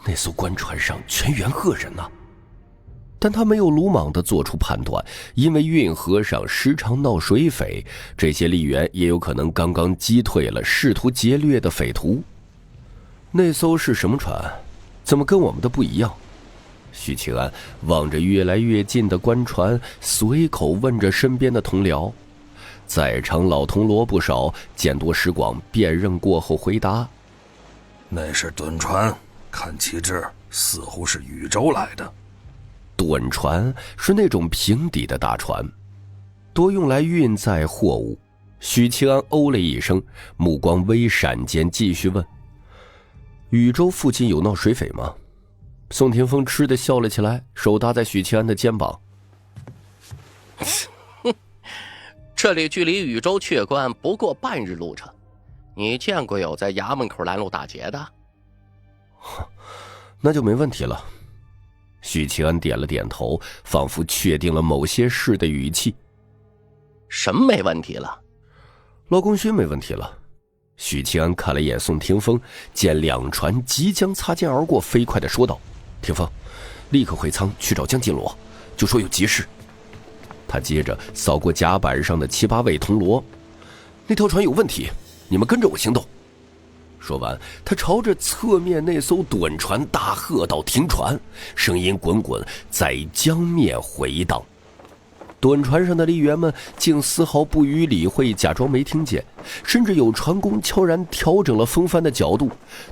那艘官船上全员恶人啊！但他没有鲁莽地做出判断，因为运河上时常闹水匪，这些吏员也有可能刚刚击退了试图劫掠的匪徒。那艘是什么船？怎么跟我们的不一样？许七安望着越来越近的官船，随口问着身边的同僚。在场老铜锣不少，见多识广，辨认过后回答：那是趸船，看旗帜似乎是禹州来的。趸船是那种平底的大船，多用来运载货物。许七安哦了一声，目光微闪间继续问：禹州附近有闹水匪吗？宋霆锋吃的笑了起来，手搭在许七安的肩膀。这里距离禹州阙关不过半日路程，你见过有在衙门口拦路打劫的？那就没问题了。许七安点了点头，仿佛确定了某些事的语气。什么没问题了？劳功勋没问题了。许七安看了一眼宋霆锋，见两船即将擦肩而过，飞快地说道：霆锋，立刻回舱去找江金罗，就说有急事。他接着扫过甲板上的7、8位铜锣，那条船有问题，你们跟着我行动。说完，他朝着侧面那艘趸船大喝道：停船！声音滚滚在江面回荡。趸船上的吏员们竟丝毫不予理会，假装没听见，甚至有船工悄然调整了风帆的角度，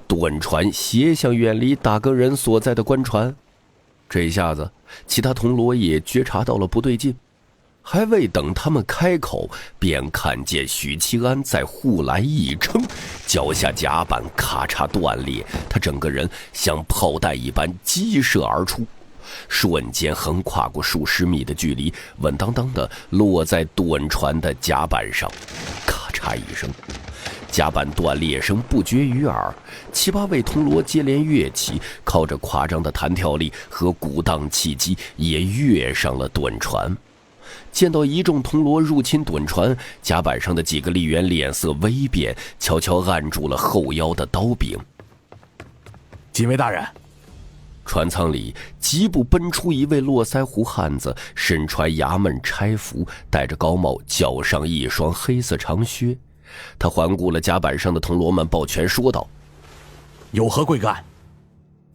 趸船斜向远离打更人所在的官船。这一下子，其他铜锣也觉察到了不对劲，还未等他们开口，便看见许七安在护栏一撑，脚下甲板咔嚓断裂，他整个人像炮弹一般激射而出，瞬间横跨过数十米的距离，稳当当的落在趸船的甲板上。咔嚓一声，甲板断裂声不绝于耳，7、8位铜锣接连跃起，靠着夸张的弹跳力和鼓荡气机，也跃上了趸船。见到一众铜锣入侵趸船，甲板上的几个吏员脸色微变，悄悄按住了后腰的刀柄。几位大人，船舱里疾步奔出一位络腮胡汉子，身穿衙门差服，戴着高帽，脚上一双黑色长靴。他环顾了甲板上的铜锣们，抱拳说道：有何贵干？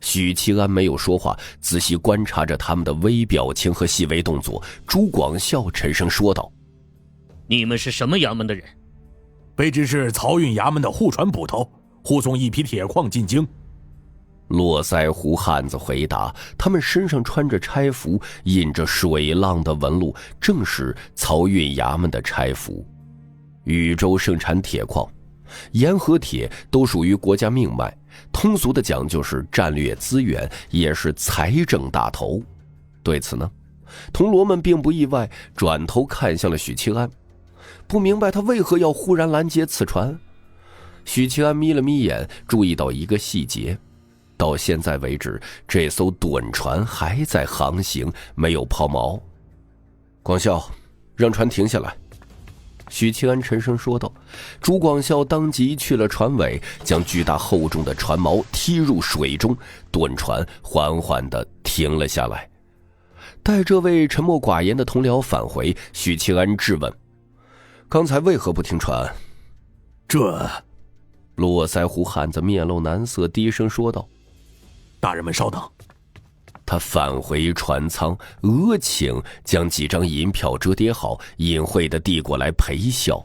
许七安没有说话，仔细观察着他们的微表情和细微动作。朱广孝沉声说道：你们是什么衙门的人？卑职是漕运衙门的护船捕头，护送一批铁矿进京。络腮胡汉子回答，他们身上穿着差服，印着水浪的纹路，正是漕运衙门的差服。禹州盛产铁矿，盐和铁都属于国家命脉，通俗的讲就是战略资源，也是财政大头。对此呢，铜锣们并不意外，转头看向了许七安，不明白他为何要忽然拦截此船。许七安眯了眯眼，注意到一个细节，到现在为止，这艘趸船还在航行，没有抛锚。广孝，让船停下来。许七安沉声说道。朱广孝当即去了船尾，将巨大厚重的船锚踢入水中，趸船缓缓地停了下来。待这位沉默寡言的同僚返回，许七安质问：刚才为何不停船？这……络腮胡汉子面露难色，低声说道：大人们稍等。他返回船舱，额请将几张银票折叠好，隐晦地递过来，陪笑。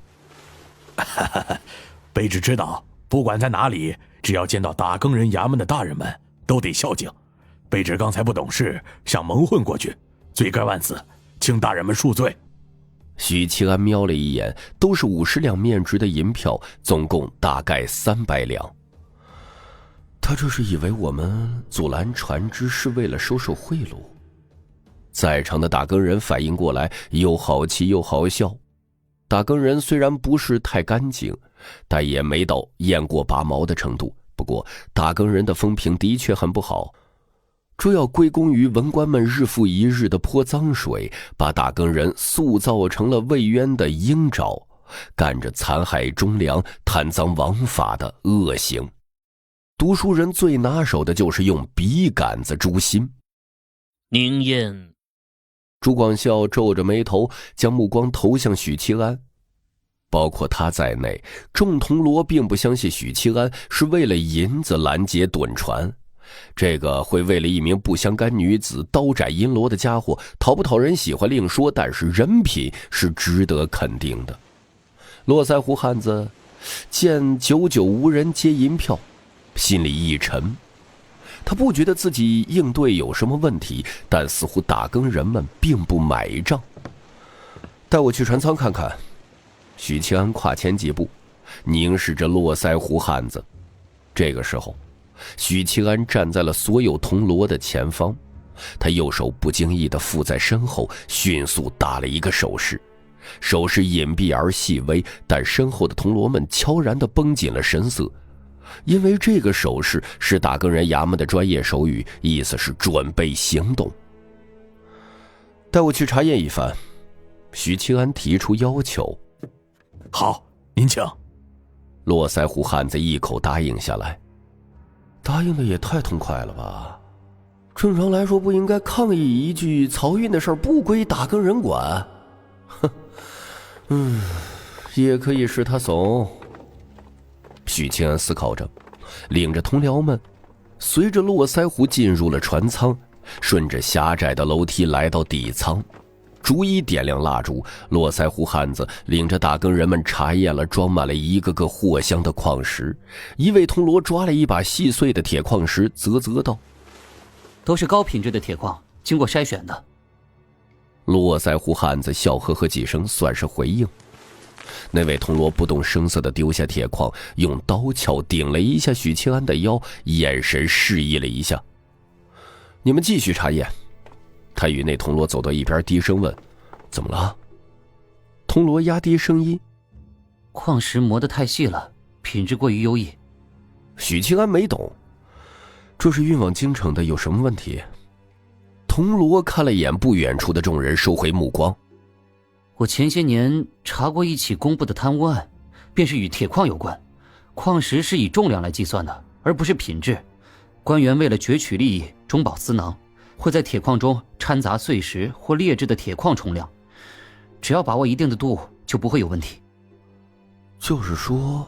卑职知道，不管在哪里，只要见到打更人衙门的大人们，都得孝敬。卑职刚才不懂事，想蒙混过去，罪该万死，请大人们恕罪。许七安瞄了一眼，都是50两面值的银票，总共大概300两。他这是以为我们阻拦船只是为了收受贿赂。在场的打更人反应过来，又好气又好笑。打更人虽然不是太干净，但也没到雁过拔毛的程度。不过打更人的风评的确很不好，这要归功于文官们日复一日的泼脏水，把打更人塑造成了魏渊的鹰爪，干着残害忠良、贪赃枉法的恶行。读书人最拿手的就是用笔杆子诛心。宁燕，朱广孝皱着眉头，将目光投向许七安。包括他在内，众铜锣并不相信许七安是为了银子拦截趸船。这个会为了一名不相干女子刀斩银罗的家伙，讨不讨人喜欢另说，但是人品是值得肯定的。络腮胡汉子见久久无人接银票，心里一沉。他不觉得自己应对有什么问题，但似乎打更人们并不买账。带我去船舱看看。许七安跨前几步，凝视着络腮胡汉子。这个时候，许七安站在了所有铜锣的前方，他右手不经意地附在身后，迅速打了一个手势。手势隐蔽而细微，但身后的铜锣们悄然地绷紧了神色，因为这个手势是打更人衙门的专业手语，意思是准备行动。带我去查验一番。许七安提出要求。好，您请。络腮胡汉子一口答应下来。答应的也太痛快了吧！正常来说不应该抗议一句漕运的事不归打更人管。哼，也可以是他怂。许清安思考着，领着同僚们随着络腮胡进入了船舱，顺着狭窄的楼梯来到底舱，逐一点亮蜡烛。络腮胡汉子领着打更人们查验了装满了一个个货箱的矿石。一位铜锣抓了一把细碎的铁矿石，啧啧道：都是高品质的铁矿，经过筛选的。络腮胡汉子笑呵呵几声，算是回应。那位铜锣不动声色地丢下铁矿，用刀鞘顶了一下许清安的腰，眼神示意了一下：你们继续查验。他与那铜锣走到一边，低声问：怎么了？铜锣压低声音：矿石磨得太细了，品质过于优异。许清安没懂，这是运往京城的，有什么问题？铜锣看了眼不远处的众人，收回目光。我前些年查过一起公布的贪污案，便是与铁矿有关。矿石是以重量来计算的，而不是品质。官员为了攫取利益，中饱私囊，会在铁矿中掺杂碎石或劣质的铁矿冲量。只要把握一定的度，就不会有问题。就是说，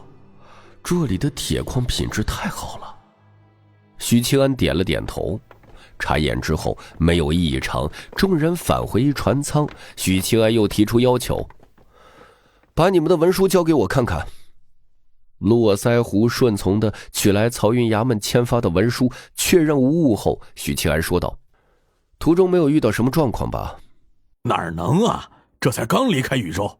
这里的铁矿品质太好了。许七安点了点头。查验之后没有异常，众人返回船舱。许七安又提出要求：把你们的文书交给我看看。络腮胡顺从地取来漕运衙门签发的文书，确认无误后，许七安说道：途中没有遇到什么状况吧？哪能啊，这才刚离开禹州。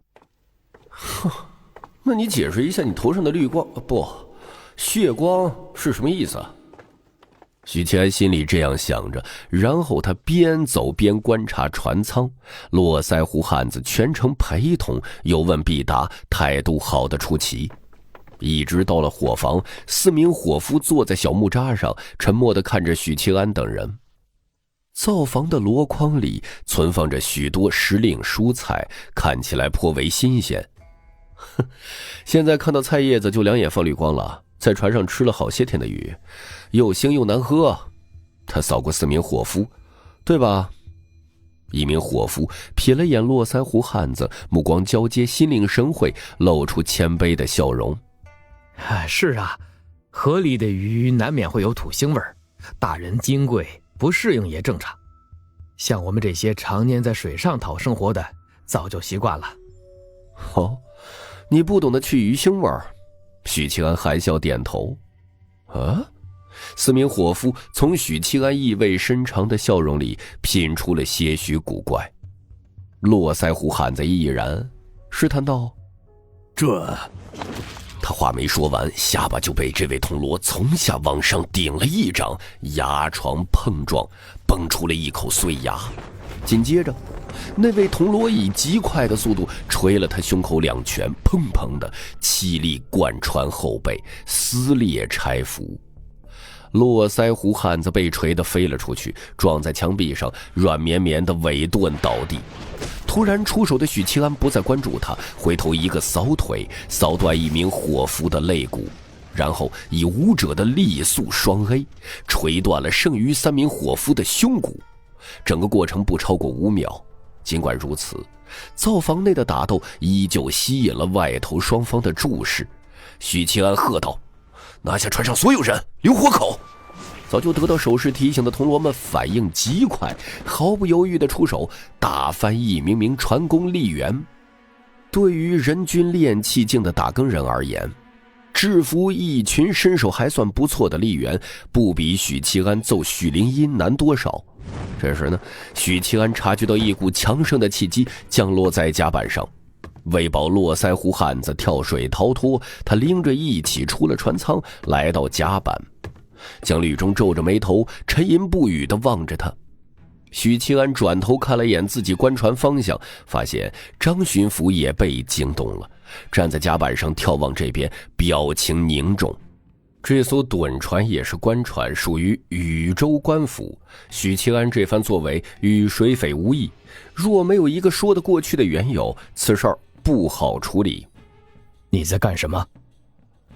那你解释一下你头上的绿光血光是什么意思啊？许七安心里这样想着，然后他边走边观察船舱。络腮胡汉子全程陪同，有问必答，态度好得出奇。一直到了伙房，4名伙夫坐在小木渣上，沉默地看着许七安等人。灶房的箩筐里存放着许多时令蔬菜，看起来颇为新鲜。现在看到菜叶子就两眼放绿光了，在船上吃了好些天的鱼，又腥又难喝。他扫过4名伙夫，对吧？一名伙夫瞥了眼络腮胡汉子，目光交接，心领神会，露出谦卑的笑容。是啊，河里的鱼难免会有土腥味儿，大人金贵不适应也正常。像我们这些常年在水上讨生活的，早就习惯了。你不懂得去鱼腥味儿。许七安含笑点头。4名伙夫从许七安意味深长的笑容里品出了些许古怪。络腮胡汉子毅然试探道：他话没说完，下巴就被这位铜锣从下往上顶了一掌，牙床碰撞，崩出了一口碎牙。紧接着，那位铜锣以极快的速度捶了他胸口2拳，砰砰的，气力贯穿后背，撕裂拆服。络腮胡汉子被锤得飞了出去，撞在墙壁上，软绵绵的尾盾倒地。突然出手的许七安不再关注他，回头一个扫腿，扫断一名伙夫的肋骨，然后以武者的力速双 A 锤断了剩余3名伙夫的胸骨。整个过程不超过5秒。尽管如此，灶房内的打斗依旧吸引了外头双方的注视。许七安喝道：拿下船上所有人，留活口！早就得到手势提醒的铜锣们反应极快，毫不犹豫地出手，打翻一名名船工吏员。对于人均练气境的打更人而言，制服一群身手还算不错的吏员，不比许七安揍许灵音难多少。这时呢，许七安察觉到一股强盛的气机降落在甲板上。为保络腮胡汉子跳水逃脱，他拎着一起出了船舱，来到甲板。江律中皱着眉头，沉吟不语地望着他。许七安转头看了眼自己官船方向，发现张巡抚也被惊动了，站在甲板上眺望这边，表情凝重。这艘趸船也是官船，属于禹州官府。许七安这番作为与水匪无异，若没有一个说得过去的缘由，此事不好处理。你在干什么？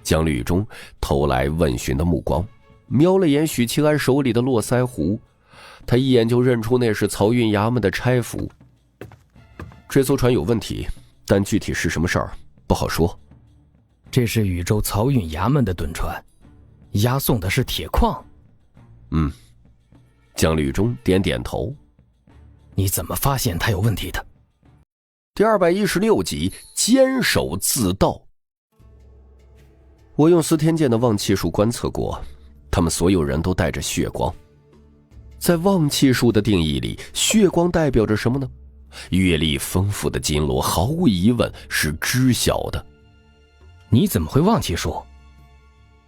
江律中投来问询的目光，瞄了眼许七安手里的络腮胡，他一眼就认出那是漕运衙门的差服。这艘船有问题，但具体是什么事儿不好说。这是禹州漕运衙门的趸船，押送的是铁矿。江律中点点头。你怎么发现他有问题的？第216集坚守自盗。我用司天剑的望气术观测过，他们所有人都带着血光。在望气术的定义里，血光代表着什么呢？阅历丰富的金罗毫无疑问是知晓的。你怎么会望气术？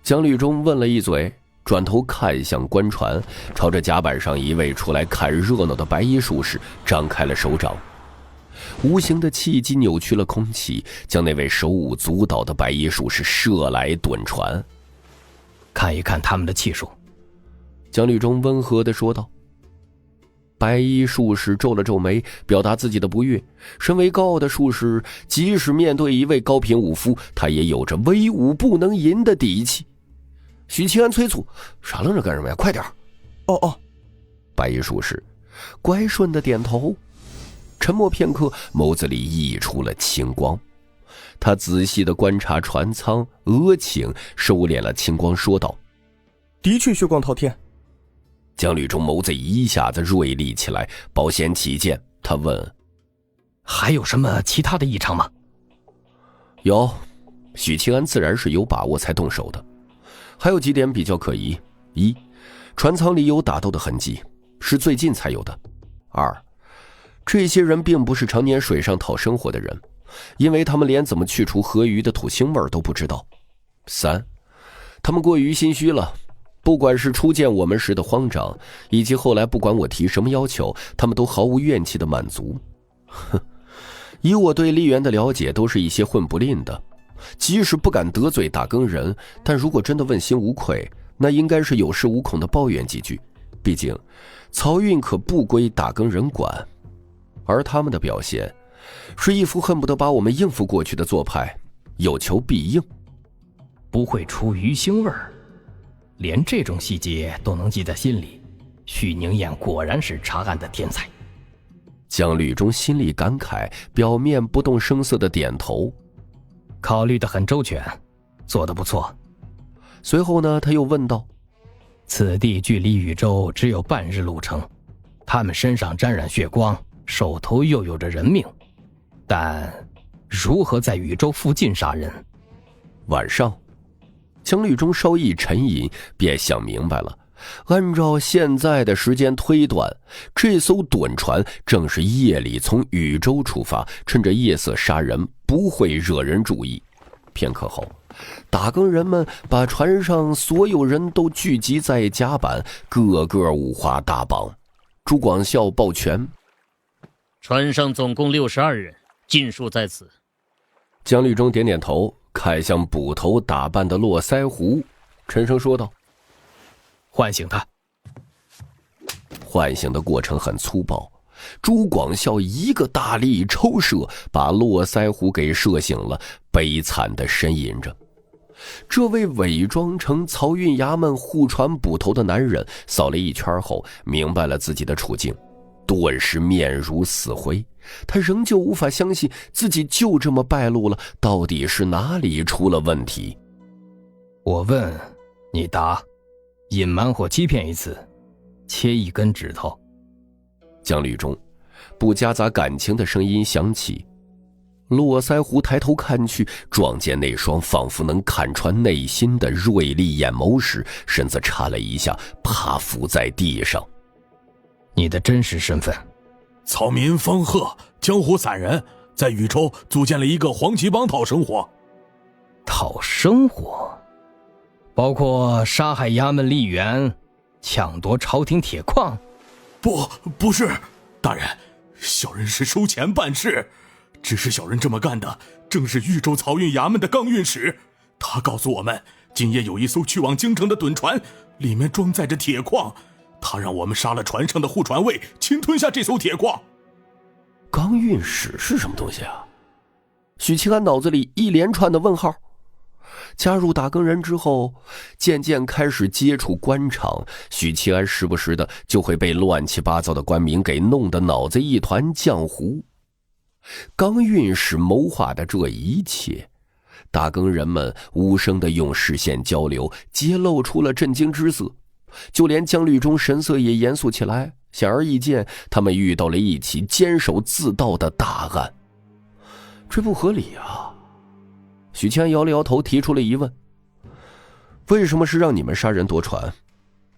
江律中问了一嘴，转头看向官船，朝着甲板上一位出来看热闹的白衣术士张开了手掌。无形的气机扭曲了空气，将那位手舞足蹈的白衣术士射来趸船。看一看他们的气数。江律中温和地说道。白衣术士皱了皱眉，表达自己的不悦。身为高傲的术士，即使面对一位高品武夫，他也有着威武不能淫的底气。许七安催促：傻愣着干什么呀，快点！白衣术士乖顺地点头。沉默片刻，眸子里溢出了青光。他仔细地观察船舱，额颈收敛了青光，说道：的确血光滔天。江吕中眸子一下子锐利起来，保险起见，他问：还有什么其他的异常吗？有，许七安自然是有把握才动手的。还有几点比较可疑：一，船舱里有打斗的痕迹，是最近才有的；二，这些人并不是常年水上讨生活的人，因为他们连怎么去除河鱼的土腥味都不知道；三，他们过于心虚了，不管是初见我们时的慌张，以及后来不管我提什么要求，他们都毫无怨气的满足。哼，以我对丽媛的了解，都是一些混不吝的，即使不敢得罪打更人，但如果真的问心无愧，那应该是有恃无恐的抱怨几句。毕竟漕运可不归打更人管，而他们的表现是一副恨不得把我们应付过去的做派，有求必应。不会出鱼腥味儿，连这种细节都能记在心里，许宁燕果然是查案的天才。江吕中心里感慨，表面不动声色的点头，考虑得很周全，做得不错。随后呢，他又问道：此地距离禹州只有半日路程，他们身上沾染血光，手头又有着人命，但如何在禹州附近杀人？晚上，江吕中稍一沉吟，便想明白了。按照现在的时间推断，这艘趸船正是夜里从禹州出发，趁着夜色杀人，不会惹人注意。片刻后，打更人们把船上所有人都聚集在甲板，个个五花大绑。朱广孝抱拳：船上总共62人，尽数在此。江吕中点点头，看向捕头打扮的络腮胡，沉声说道：唤醒他。唤醒的过程很粗暴，朱广孝一个大力抽射，把络腮胡给射醒了，悲惨地呻吟着。这位伪装成漕运衙门护船捕头的男人扫了一圈后，明白了自己的处境，顿时面如死灰。他仍旧无法相信自己就这么败露了，到底是哪里出了问题？我问你答，隐瞒或欺骗一次，切一根指头。江吕中不夹杂感情的声音响起。络腮胡抬头看去，撞见那双仿佛能看穿内心的锐利眼眸时，身子颤了一下，趴伏在地上。你的真实身份？草民方鹤，江湖散人，在禹州组建了一个黄旗帮讨生活。讨生活？包括杀害衙门吏员，抢夺朝廷铁矿？不是，大人，小人是收钱办事。只是小人这么干的，正是豫州漕运衙门的钢运使。他告诉我们，今夜有一艘去往京城的趸船，里面装载着铁矿。他让我们杀了船上的护船卫，侵吞下这艘铁矿。钢运使是什么东西啊？许七安脑子里一连串的问号。加入打更人之后，渐渐开始接触官场，许七安时不时的就会被乱七八糟的官名给弄得脑子一团浆糊。钢运使谋划的这一切，打更人们无声地用视线交流，揭露出了震惊之色。就连江吕中神色也严肃起来，显而易见，他们遇到了一起监守自盗的大案。这不合理啊！许谦摇了摇头，提出了疑问：为什么是让你们杀人夺船？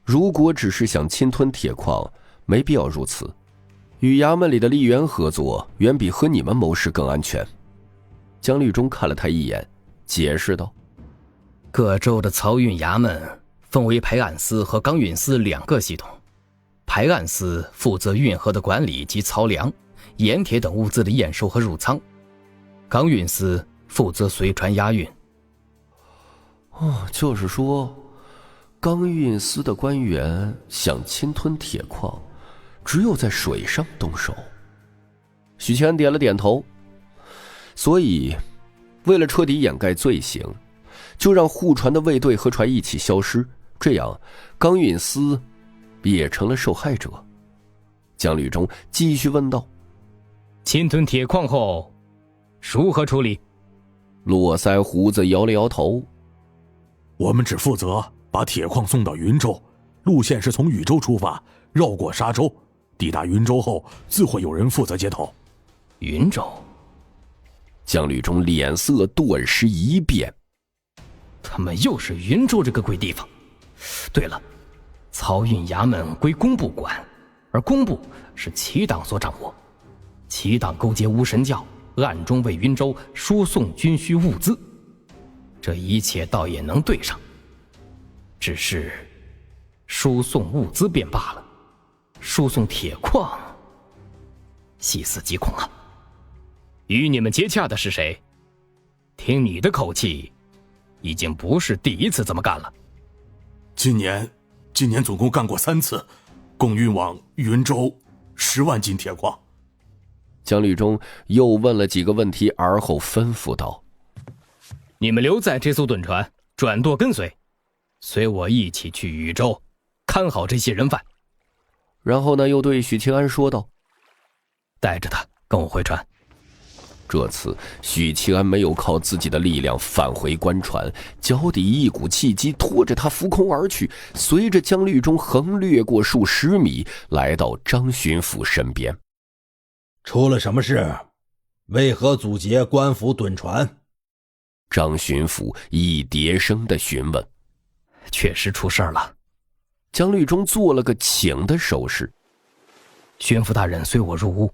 如果只是想侵吞铁矿，没必要如此。与衙门里的吏员合作，远比和你们谋事更安全。江吕中看了他一眼，解释道：各州的漕运衙门分为排案司和钢运司两个系统。排案司负责运河的管理及漕粮、盐铁等物资的验收和入仓，钢运司负责随船押运。就是说，钢运司的官员想侵吞铁矿，只有在水上动手。许谦点了点头。所以，为了彻底掩盖罪行，就让护船的卫队和船一起消失，这样钢运司也成了受害者。江吕中继续问道：侵吞铁矿后如何处理？络腮胡子摇了摇头：我们只负责把铁矿送到云州，路线是从禹州出发，绕过沙洲，抵达云州后，自会有人负责接头。云州？江吕中脸色顿时一变。他们又是云州这个鬼地方。对了，漕运衙门归工部管，而工部是齐党所掌握。齐党勾结巫神教，暗中为云州输送军需物资，这一切倒也能对上。只是输送物资便罢了，输送铁矿，细思极恐啊！与你们接洽的是谁？听你的口气，已经不是第一次这么干了。今年总共干过3次，共运往云州10万斤铁矿。江吕中又问了几个问题，而后吩咐道：你们留在这艘趸船，转舵跟随，随我一起去禹州，看好这些人犯。然后呢，又对许庆安说道：带着他跟我回船。这次许庆安没有靠自己的力量返回官船，脚底一股气机拖着他浮空而去，随着江吕中横掠过数10米，来到张巡抚身边。出了什么事？为何阻截官府趸船？张巡抚一叠声的询问。确实出事了。江吕中做了个请的手势。巡抚大人随我入屋。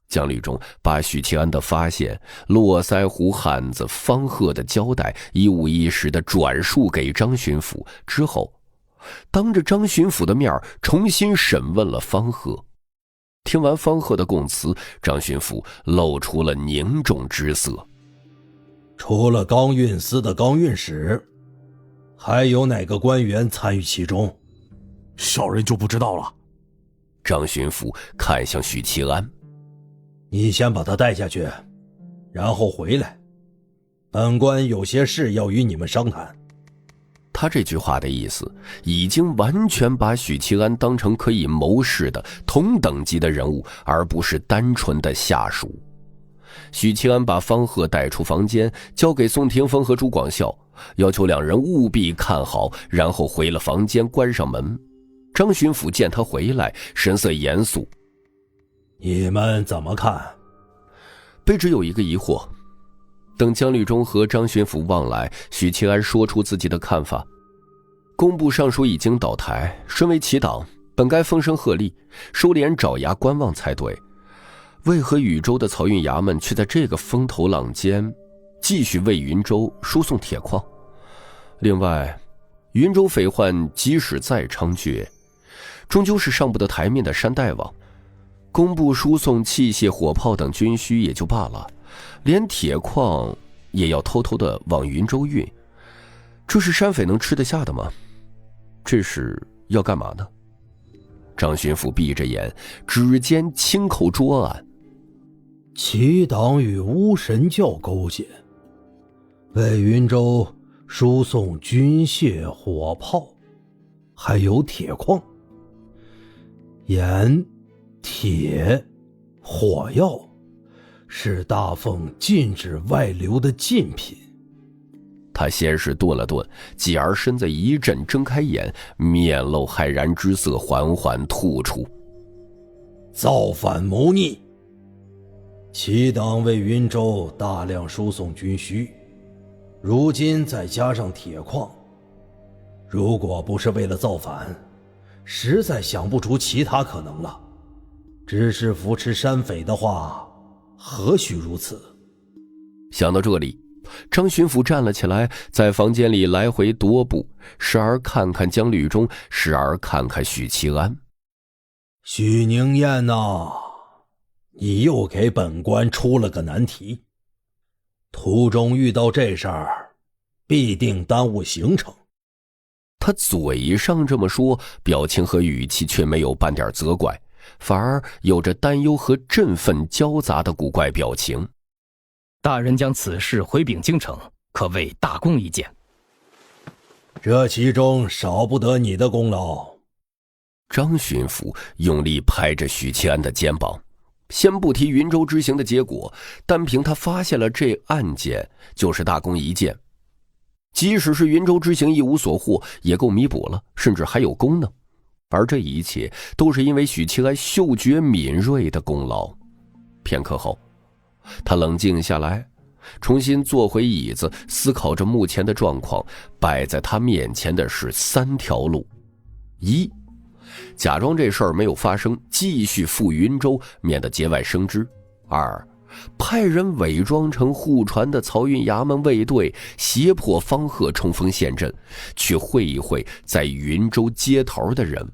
江吕中把许庆安的发现、络腮胡汉子方鹤的交代一五一十的转述给张巡抚之后，当着张巡抚的面重新审问了方鹤。听完方鹤的供词，张巡抚露出了凝重之色。除了钢运司的钢运使，还有哪个官员参与其中？小人就不知道了。张巡抚看向许庆安：你先把他带下去，然后回来，本官有些事要与你们商谈。他这句话的意思已经完全把许庆安当成可以谋事的同等级的人物，而不是单纯的下属。许庆安把方鹤带出房间，交给宋廷峰和朱广孝，要求两人务必看好，然后回了房间，关上门。张巡抚见他回来，神色严肃：你们怎么看？卑职有一个疑惑。等江吕中和张巡抚望来，许庆安说出自己的看法。工部尚书已经倒台，身为齐党，本该风声鹤唳，收敛爪牙观望才对。为何禹州的漕运衙门却在这个风头浪尖继续为云州输送铁矿？另外，云州匪患即使再猖獗，终究是上不得台面的山大王。工部输送器械、火炮等军需也就罢了，连铁矿也要偷偷的往云州运，这是山匪能吃得下的吗？这是要干嘛呢？张巡抚闭着眼，指尖轻扣桌案。齐党与巫神教勾结，为云州输送军械、火炮，还有铁矿。盐、铁、火药是大奉禁止外流的禁品。他先是顿了顿，继而身子一震，睁开眼，面露骇然之色，缓缓吐出：造反谋逆。齐党为云州大量输送军需，如今再加上铁矿，如果不是为了造反，实在想不出其他可能了。只是扶持山匪的话，何须如此？想到这里，张巡抚站了起来，在房间里来回踱步，时而看看江吕中，时而看看许七安。许宁燕呐，你又给本官出了个难题。途中遇到这事儿，必定耽误行程。他嘴上这么说，表情和语气却没有半点责怪，反而有着担忧和振奋交杂的古怪表情。大人将此事回禀京城，可谓大功一件。这其中少不得你的功劳。张巡抚用力拍着许七安的肩膀，先不提云州之行的结果，单凭他发现了这案件就是大功一件。即使是云州之行一无所获，也够弥补了，甚至还有功呢。而这一切都是因为许七安嗅觉敏锐的功劳。片刻后，他冷静下来，重新坐回椅子，思考着目前的状况。摆在他面前的是3条路：一，假装这事儿没有发生，继续赴云州，免得节外生枝；二，派人伪装成护船的漕运衙门卫队，胁迫方鹤冲锋陷阵，去会一会在云州接头的人；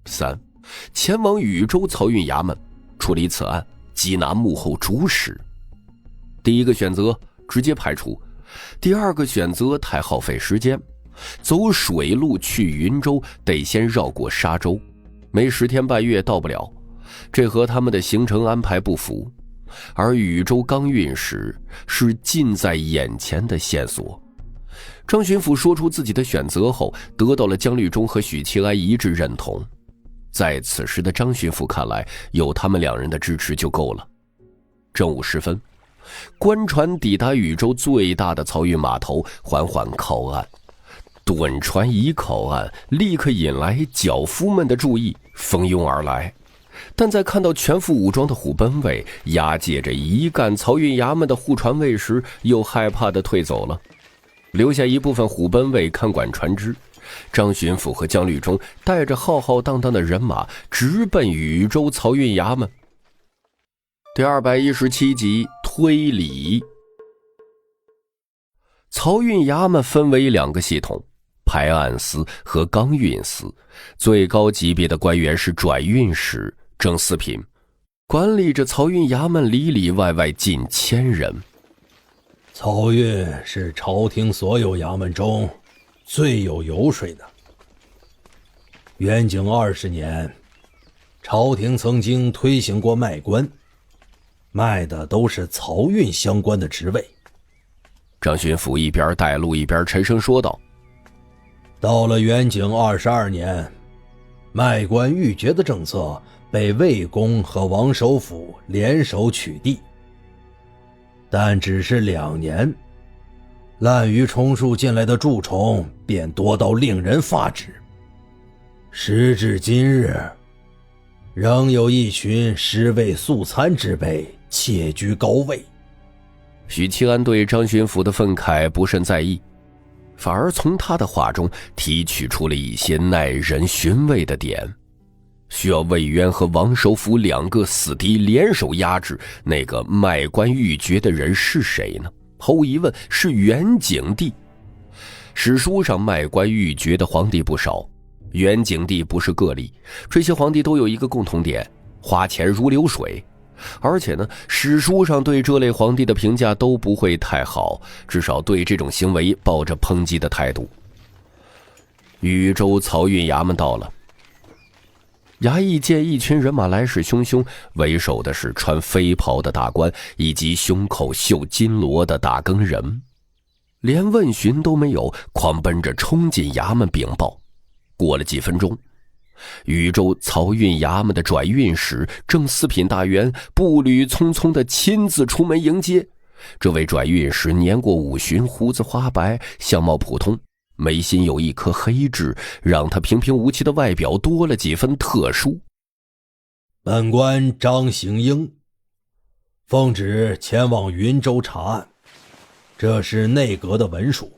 三，前往禹州漕运衙门处理此案，缉拿幕后主使。第一个选择直接排除，第二个选择太耗费时间，走水路去云州得先绕过沙洲，没10天半月到不了，这和他们的行程安排不符。而禹州刚运使是近在眼前的线索。张巡抚说出自己的选择后，得到了姜律忠和许七安一致认同。在此时的张巡抚看来，有他们2人的支持就够了。正午时分，官船抵达禹州最大的漕运码头，缓缓靠岸。趸船一靠岸，立刻引来脚夫们的注意，蜂拥而来。但在看到全副武装的虎贲卫押解着一干漕运衙门的护船卫时，又害怕地退走了，留下一部分虎贲卫看管船只。张巡抚和姜律忠带着浩浩荡荡的人马直奔禹州漕运衙门。第217集推理。漕运衙门分为2个系统，排案司和钢运司，最高级别的官员是转运使正四品，管理着漕运衙门里里外外近1000人。漕运是朝廷所有衙门中最有油水的。元景20年，朝廷曾经推行过卖官，卖的都是漕运相关的职位。张巡抚一边带路一边沉声说道：到了元景22年，卖官鬻爵的政策被魏公和王首府联手取缔，但只是2年，滥竽充数进来的蛀虫便多到令人发指。时至今日，仍有一群尸位素餐之辈窃居高位。许七安对张巡抚的愤慨不甚在意，反而从他的话中提取出了一些耐人寻味的点。需要魏渊和王首府2个死敌联手压制那个卖官鬻爵的人是谁呢？毫无疑问是元景帝。史书上卖官鬻爵的皇帝不少，元景帝不是个例，这些皇帝都有一个共同点，花钱如流水。而且呢，史书上对这类皇帝的评价都不会太好，至少对这种行为抱着抨击的态度。禹州漕运衙门到了，衙役见一群人马来势汹汹，为首的是穿飞袍的大官以及胸口绣金罗的大更人，连问询都没有，狂奔着冲进衙门禀报。过了几分钟，禹州漕运衙门的转运使正四品大员步履匆匆地亲自出门迎接。这位转运使年过50旬，胡子花白，相貌普通，眉心有一颗黑痣，让他平平无奇的外表多了几分特殊。本官张行英，奉旨前往云州查案，这是内阁的文书。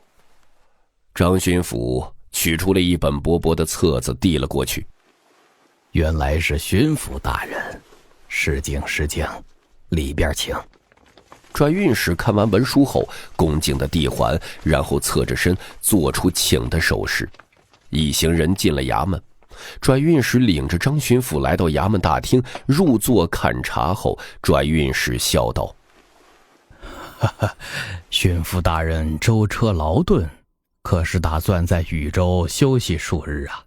张巡抚取出了一本薄薄的册子递了过去。原来是巡抚大人，失敬失敬，里边请。转运使看完文书后，恭敬的递还，然后侧着身做出请的手势。一行人进了衙门，转运使领着张巡抚来到衙门大厅，入座看茶后，转运使笑道：哈哈，巡抚大人舟车劳顿，可是打算在禹州休息数日啊？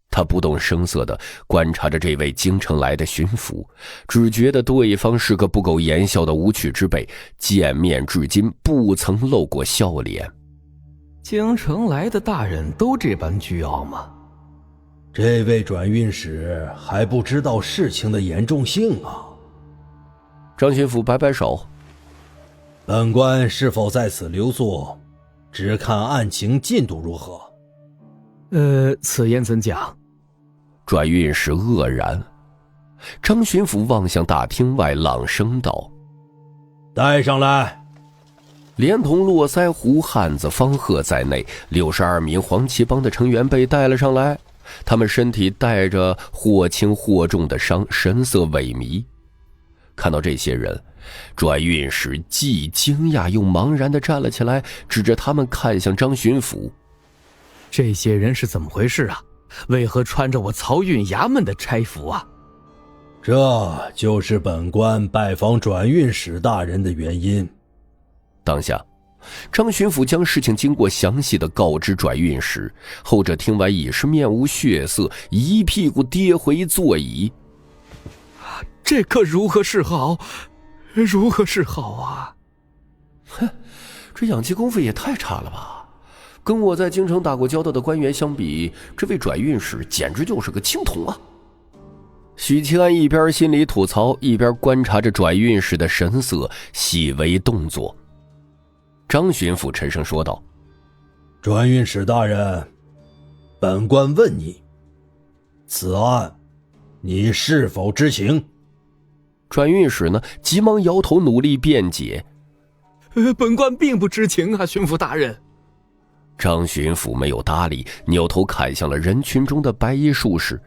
他不动声色地观察着这位京城来的巡抚，只觉得对方是个不苟言笑的无趣之辈，见面至今不曾露过笑脸。京城来的大人都这般倨傲吗？这位转运使还不知道事情的严重性啊。张巡抚摆摆手：本官是否在此留宿，只看案情进度如何。此言怎讲？转运使愕然。张巡抚望向大厅外，朗声道：带上来。连同络腮胡汉子方鹤在内，62名黄旗帮的成员被带了上来。他们身体带着或轻或重的伤，神色萎靡。看到这些人，转运使既惊讶又茫然地站了起来，指着他们看向张巡抚：这些人是怎么回事啊？为何穿着我漕运衙门的差服啊？这就是本官拜访转运使大人的原因。当下，张巡抚将事情经过详细的告知转运使，后者听完已是面无血色，一屁股跌回座椅。这可如何是好？如何是好啊？哼，这养鸡功夫也太差了吧！跟我在京城打过交道的官员相比，这位转运使简直就是个青铜啊！许七安一边心里吐槽，一边观察着转运使的神色、细微动作。张巡抚沉声说道：转运使大人，本官问你，此案你是否知情？转运使呢，急忙摇头，努力辩解：本官并不知情啊，巡抚大人。张巡抚没有搭理，扭头看向了人群中的白衣术士。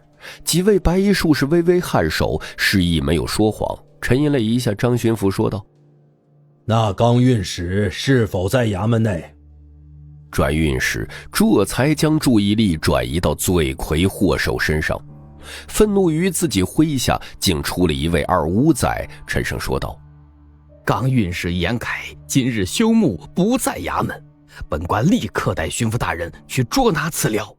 几位白衣术士微微颔首，示意没有说谎。沉吟了一下，张巡抚说道：那刚运使是否在衙门内？转运使这才将注意力转移到罪魁祸首身上，愤怒于自己麾下竟出了一位二五仔，沉声说道：刚运使严凯今日休沐，不在衙门，本官立刻带巡抚大人去捉拿此僚。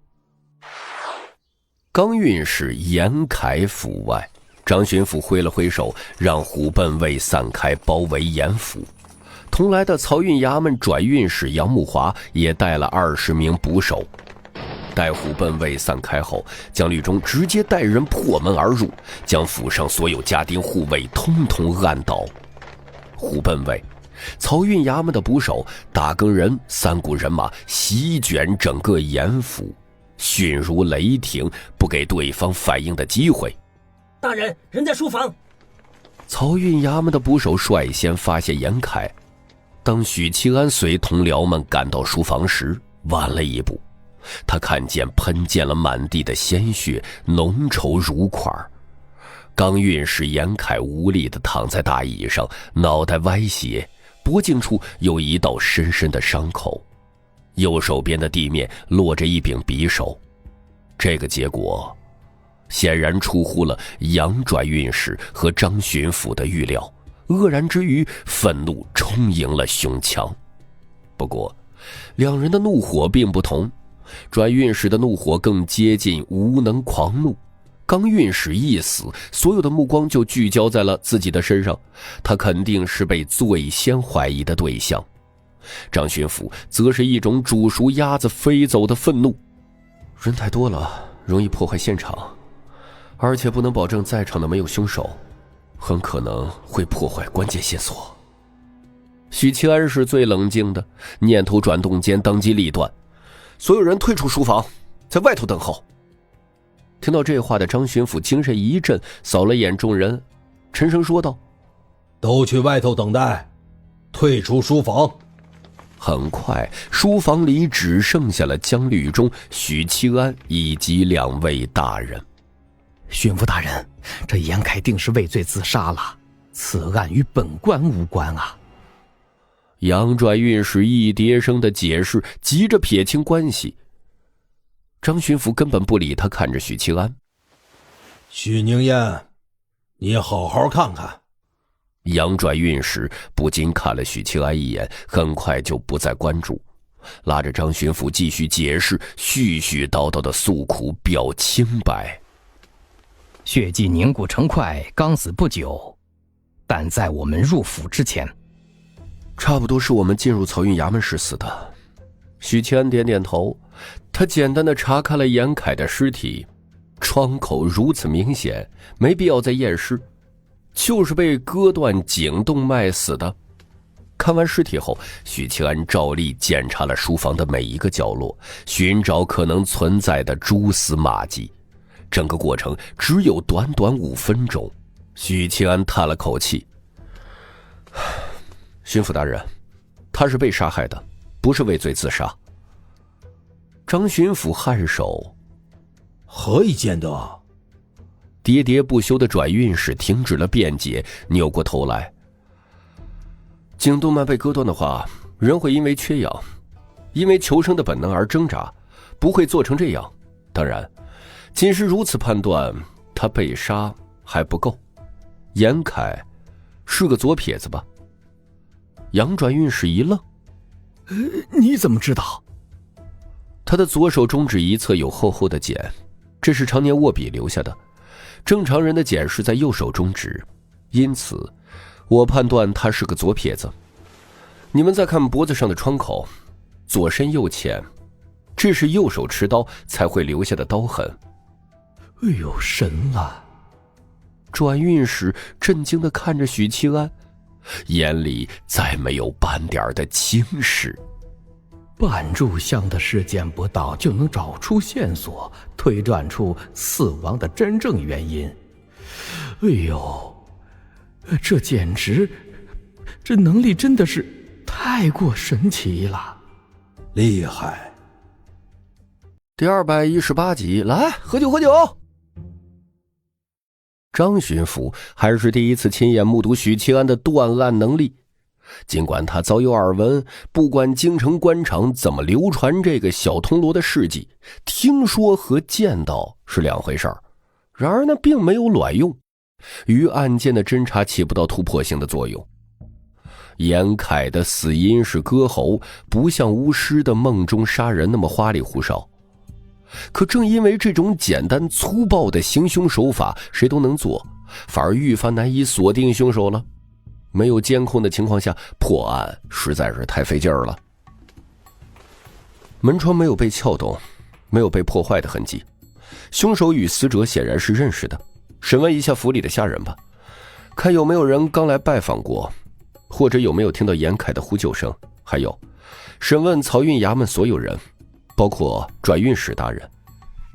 刚运使严凯府外，张巡抚挥了挥手，让虎贲卫散开，包围严府。同来的漕运衙门转运使杨木华也带了20名捕手。待虎贲卫散开后，江律中直接带人破门而入，将府上所有家丁护卫通通按倒。虎贲卫、漕运衙门的捕手、打更人3股人马席卷整个严府，迅如雷霆，不给对方反应的机会。大人，人在书房。漕运衙门的捕手率先发现严凯。当许七安随同僚们赶到书房时，晚了一步。他看见喷溅了满地的鲜血，浓稠如块。刚运使严凯无力地躺在大椅上，脑袋歪斜，脖颈处有一道深深的伤口，右手边的地面落着一柄匕首。这个结果显然出乎了杨转运使和张巡抚的预料。愕然之余，愤怒充盈了胸腔。不过两人的怒火并不同，转运使的怒火更接近无能狂怒。刚运使一死，所有的目光就聚焦在了自己的身上，他肯定是被最先怀疑的对象。张巡抚则是一种煮熟鸭子飞走的愤怒。人太多了，容易破坏现场，而且不能保证在场的没有凶手，很可能会破坏关键线索。许七安是最冷静的，念头转动间当机立断：所有人退出书房，在外头等候。听到这话的张巡抚精神一振，扫了眼众人，沉声说道：都去外头等待，退出书房。很快，书房里只剩下了江律中、许七安以及2位大人。巡抚大人，这严凯定是畏罪自杀了，此案与本官无关啊。杨转运使一叠声的解释，急着撇清关系。张巡抚根本不理他，看着许七安：许宁燕，你好好看看。杨转运使不禁看了许七安一眼，很快就不再关注，拉着张巡抚继续解释，絮絮叨叨的诉苦表清白。血迹凝固成块，刚死不久，但在我们入府之前，差不多是我们进入漕运衙门时死的。许七安点点头，他简单的查看了严凯的尸体，创口如此明显，没必要再验尸，就是被割断颈动脉死的。看完尸体后，许七安照例检查了书房的每一个角落，寻找可能存在的蛛丝马迹。整个过程只有短短5分钟。许七安叹了口气：“巡抚大人，他是被杀害的，不是畏罪自杀。”张巡抚颔首：“何以见得？”喋喋不休的转运使停止了辩解，扭过头来：“颈动脉被割断的话，人会因为缺氧，因为求生的本能而挣扎，不会做成这样。当然，仅是如此判断，他被杀还不够。严凯是个左撇子吧？”杨转运使一愣：“你怎么知道？”他的左手中指一侧有厚厚的茧，这是常年握笔留下的。正常人的茧是在右手中指，因此我判断他是个左撇子。你们再看脖子上的创口，左深右浅，这是右手持刀才会留下的刀痕。哎呦，神了！转运使震惊地看着许七安，眼里再没有半点的轻视。半炷香的时间不到，就能找出线索，推断出死亡的真正原因。哎呦，这简直，这能力真的是太过神奇了，厉害！第218集，来喝酒喝酒。张巡抚还是第一次亲眼目睹许七安的断案能力。尽管他早有耳闻，不管京城官场怎么流传这个小铜锣的事迹，听说和见到是两回事儿。然而那并没有卵用，与案件的侦查起不到突破性的作用。严凯的死因是割喉，不像巫师的梦中杀人那么花里胡哨。可正因为这种简单粗暴的行凶手法谁都能做，反而愈发难以锁定凶手了。没有监控的情况下，破案实在是太费劲儿了。门窗没有被撬动，没有被破坏的痕迹，凶手与死者显然是认识的。审问一下府里的下人吧，看有没有人刚来拜访过，或者有没有听到严凯的呼救声。还有，审问漕运衙门所有人，包括转运使大人。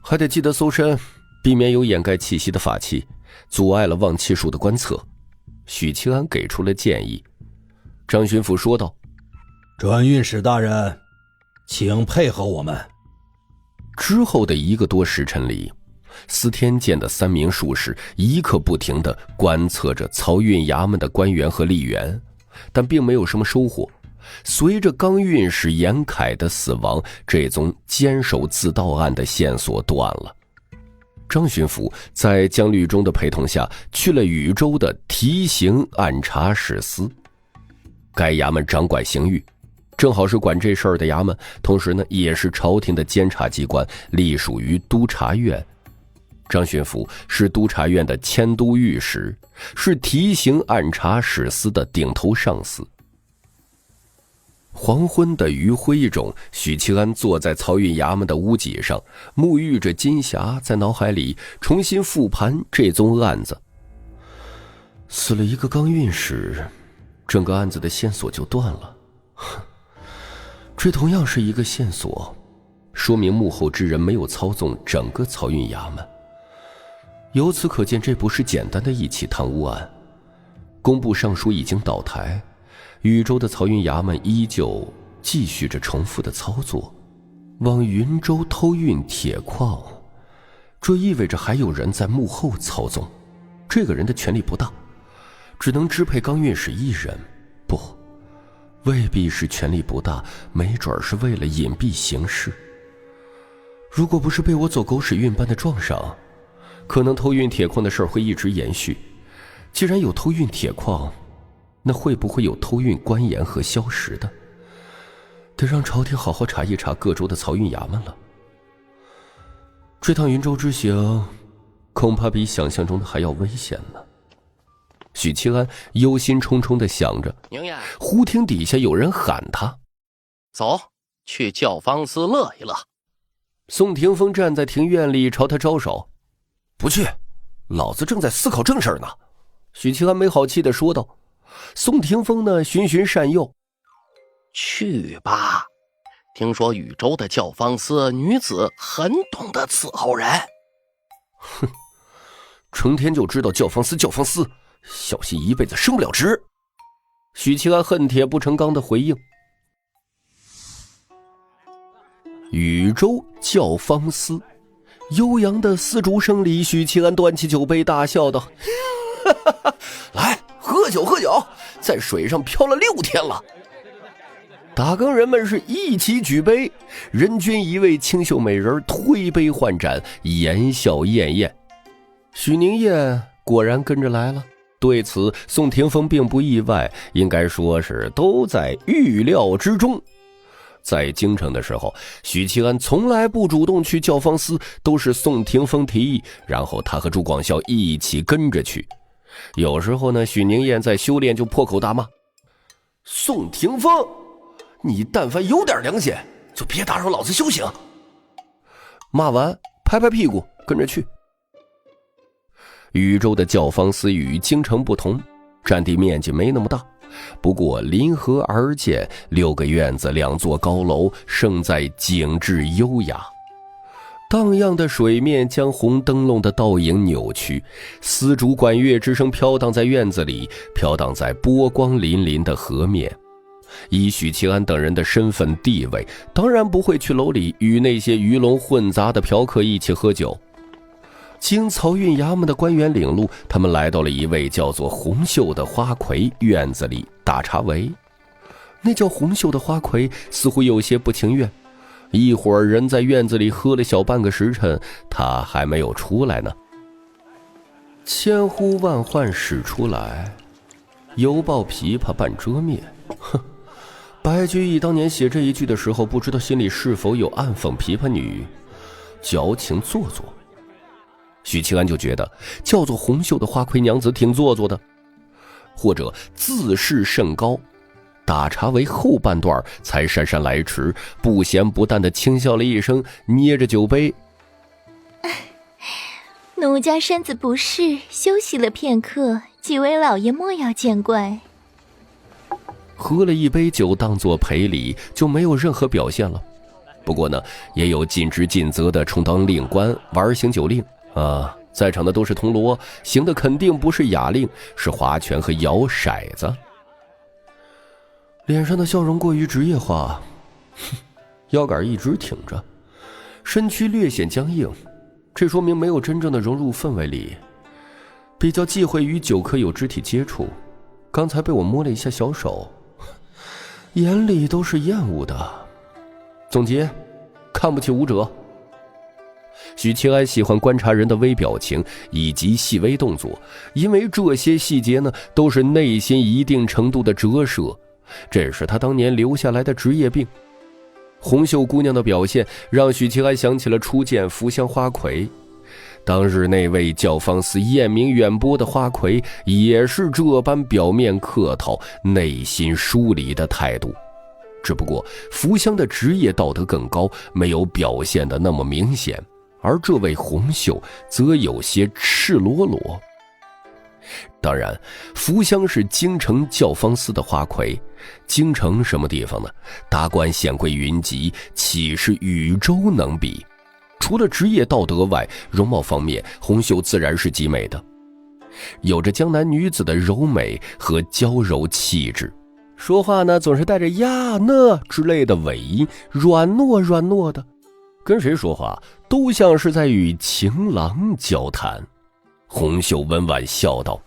还得记得搜身，避免有掩盖气息的法器，阻碍了望气术的观测。许七安给出了建议。张巡抚说道：“转运使大人，请配合我们。”之后的1个多时辰里，司天监的3名术士一刻不停地观测着漕运衙门的官员和吏员，但并没有什么收获。随着钢运使严凯的死亡，这宗监守自盗案的线索断了。张巡抚在江律中的陪同下去了禹州的提刑按察使司，该衙门掌管刑狱，正好是管这事儿的衙门，同时呢也是朝廷的监察机关，隶属于督察院。张巡抚是督察院的迁都御史，是提刑按察使司的顶头上司。黄昏的余晖中，许七安坐在漕运衙门的屋脊上，沐浴着金霞，在脑海里重新复盘这宗案子。死了一个钢运使，整个案子的线索就断了。这同样是一个线索，说明幕后之人没有操纵整个漕运衙门。由此可见，这不是简单的一起贪污案。工部尚书已经倒台，禹州的漕运衙门依旧继续着重复的操作，往云州偷运铁矿，这意味着还有人在幕后操纵。这个人的权力不大，只能支配钢运使一人，不，未必是权力不大，没准是为了隐蔽行事。如果不是被我走狗屎运般的撞上，可能偷运铁矿的事儿会一直延续。既然有偷运铁矿，那会不会有偷运官盐和硝石的？得让朝廷好好查一查各州的漕运衙门了。这趟云州之行，恐怕比想象中的还要危险呢。许七安忧心忡忡地想着，忽听底下有人喊他：“走，去教坊司乐一乐。”宋霆锋站在庭院里朝他招手：“不去，老子正在思考正事呢。”许七安没好气地说道：“宋霆锋呢，循循善诱：“去吧，听说禹州的教坊司女子很懂得伺候人。”哼，成天就知道教坊司，小心一辈子升不了职。许七安恨铁不成钢的回应。禹州教坊司，悠扬的丝竹声里，许七安端起酒杯大笑道：“来，喝酒，在水上漂了6天了。”打更人们是一起举杯，人均一位清秀美人推杯换盏，言笑晏晏。许宁燕果然跟着来了，对此宋霆锋并不意外，应该说是都在预料之中。在京城的时候，许七安从来不主动去教坊司，都是宋霆锋提议，然后他和朱广孝一起跟着去。有时候呢，许宁燕在修炼就破口大骂：“宋霆锋，你但凡有点良心，就别打扰老子修行。”骂完拍拍屁股跟着去。禹州的教坊司与京城不同，占地面积没那么大，不过临河而建，6个院子，2座高楼，胜在景致优雅。荡漾的水面将红灯笼的倒影扭曲，丝竹管乐之声飘荡在院子里，飘荡在波光粼粼的河面。以许七安等人的身份地位，当然不会去楼里与那些鱼龙混杂的嫖客一起喝酒。经漕运衙门的官员领路，他们来到了一位叫做红袖的花魁院子里打茶围。那叫红袖的花魁似乎有些不情愿，一伙人在院子里喝了小半个时辰，他还没有出来呢。千呼万唤始出来，犹抱琵琶半遮面。哼，白居易当年写这一句的时候，不知道心里是否有暗讽琵琶女矫情做作。许七安就觉得叫做红袖的花魁娘子挺做作的，或者自视甚高。打茶为后半段才姗姗来迟，不咸不淡地轻笑了一声，捏着酒杯：“奴家身子不适，休息了片刻，几位老爷莫要见怪。”喝了一杯酒当作赔礼，就没有任何表现了。不过呢，也有尽职尽责的充当令官，玩行酒令啊。在场的都是铜锣，行的肯定不是哑令，是划拳和摇骰子。脸上的笑容过于职业化，腰杆一直挺着，身躯略显僵硬，这说明没有真正的融入氛围里，比较忌讳与酒客有肢体接触。刚才被我摸了一下小手，眼里都是厌恶的。总结：看不起武者。许七安喜欢观察人的微表情以及细微动作，因为这些细节呢，都是内心一定程度的折射，这是他当年留下来的职业病。红袖姑娘的表现让许七安想起了初见福香花魁，当日那位教坊司艳名远播的花魁也是这般表面客套，内心疏离的态度。只不过福香的职业道德更高，没有表现得那么明显，而这位红袖则有些赤裸裸。当然，福香是京城教坊司的花魁，京城什么地方呢？达官显贵云集，岂是禹州能比？除了职业道德外，容貌方面，红袖自然是极美的，有着江南女子的柔美和娇柔气质。说话呢，总是带着呀呢之类的尾音，软糯的，跟谁说话都像是在与情郎交谈。红袖温婉笑道：“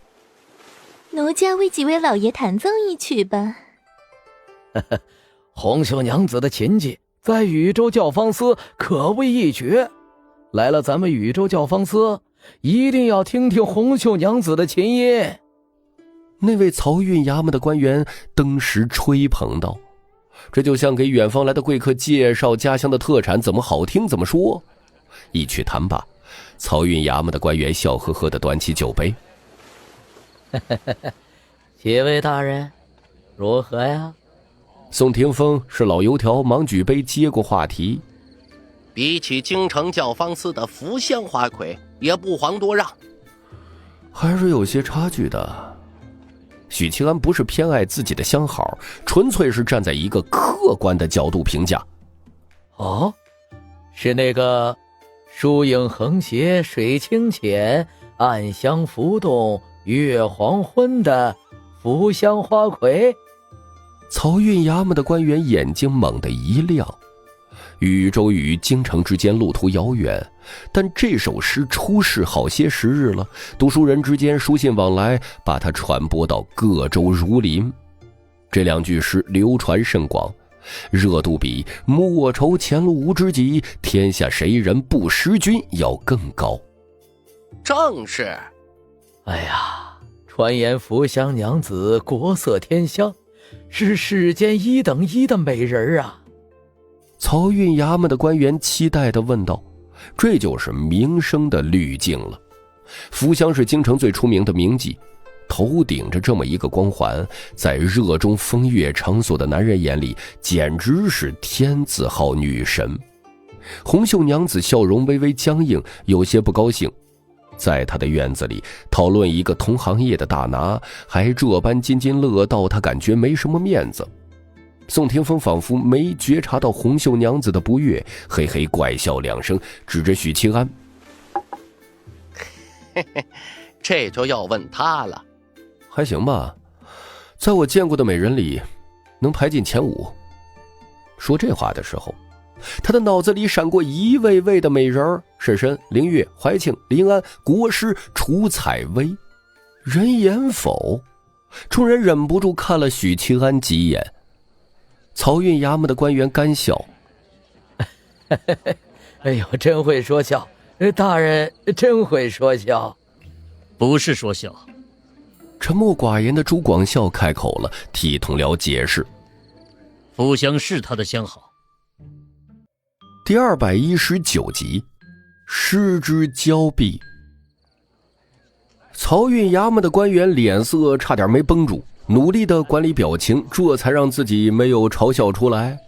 奴家为几位老爷弹奏一曲吧。”红袖娘子的琴技在禹州教坊司可谓一绝，来了咱们禹州教坊司，一定要听听红袖娘子的琴音。那位漕运衙门的官员登时吹捧道：“这就像给远方来的贵客介绍家乡的特产，怎么好听怎么说。”一曲弹罢，漕运衙门的官员笑呵呵地端起酒杯：“几位大人，如何呀？”宋霆锋是老油条，忙举杯接过话题：“比起京城教坊司的福香花魁，也不遑多让，还是有些差距的。”许七安不是偏爱自己的相好，纯粹是站在一个客观的角度评价。哦，是那个疏影横斜水清浅，暗香浮动月黄昏的福香花魁？漕运衙门的官员眼睛猛地一亮。禹州与京城之间路途遥远，但这首诗出世好些时日了，读书人之间书信往来，把它传播到各州儒林。这2句诗流传甚广，热度比莫愁前路无知己，天下谁人不识君要更高。正是。哎呀，传言福香娘子国色天香，是世间1等1的美人啊。漕运衙门的官员期待地问道：“这就是名声的滤镜了。福香是京城最出名的名妓，头顶着这么一个光环，在热衷风月场所的男人眼里，简直是天字号女神。”红袖娘子笑容微微僵硬，有些不高兴。在她的院子里讨论一个同行业的大拿，还这般津津乐道，她感觉没什么面子。宋廷锋仿佛没觉察到红袖娘子的不悦，嘿嘿怪笑2声，指着许七安：“嘿嘿，这就要问他了。还行吧，在我见过的美人里，能排进前5。”说这话的时候，他的脑子里闪过一位位的美人：沈申、凌月、怀庆、临安、国师、楚采薇。人言否？众人忍不住看了许七安几眼。漕运衙门的官员干笑：“哎呦，真会说笑，大人真会说笑。”不是说笑。沉默寡言的朱广孝开口了，替同僚解释：“福香是他的相好。”第219集，失之交臂。漕运衙门的官员脸色差点没绷住，努力的管理表情，这才让自己没有嘲笑出来。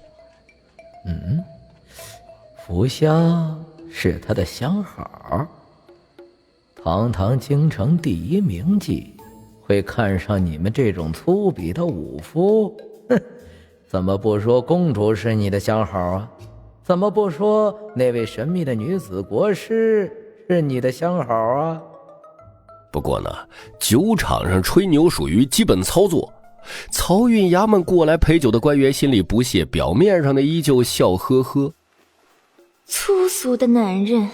福香是他的相好，堂堂京城第1名妓，会看上你们这种粗鄙的武夫？哼，怎么不说公主是你的相好啊？怎么不说那位神秘的女子国师是你的相好啊？不过呢，酒场上吹牛属于基本操作。漕运衙门过来陪酒的官员心里不屑，表面上的依旧笑呵呵。粗俗的男人。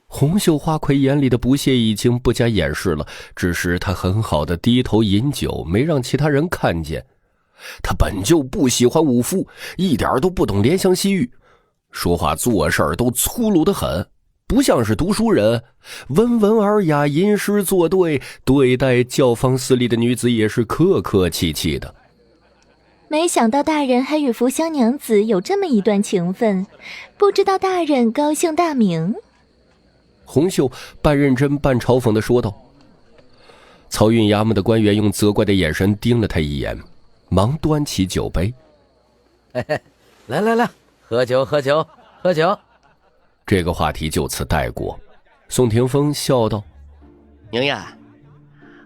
红袖花魁眼里的不屑已经不加掩饰了，只是他很好的低头饮酒，没让其他人看见。他本就不喜欢武夫，一点都不懂怜香惜玉，说话做事都粗鲁得很，不像是读书人，温文尔雅，吟诗作对，对待教坊司里的女子也是客客气气的。没想到大人还与福香娘子有这么一段情分，不知道大人高姓大名？红袖半认真半嘲讽地说道。漕运衙门的官员用责怪的眼神盯了他一眼，忙端起酒杯。来来来，喝酒喝酒喝酒。这个话题就此带过。宋廷锋笑道：“宁燕，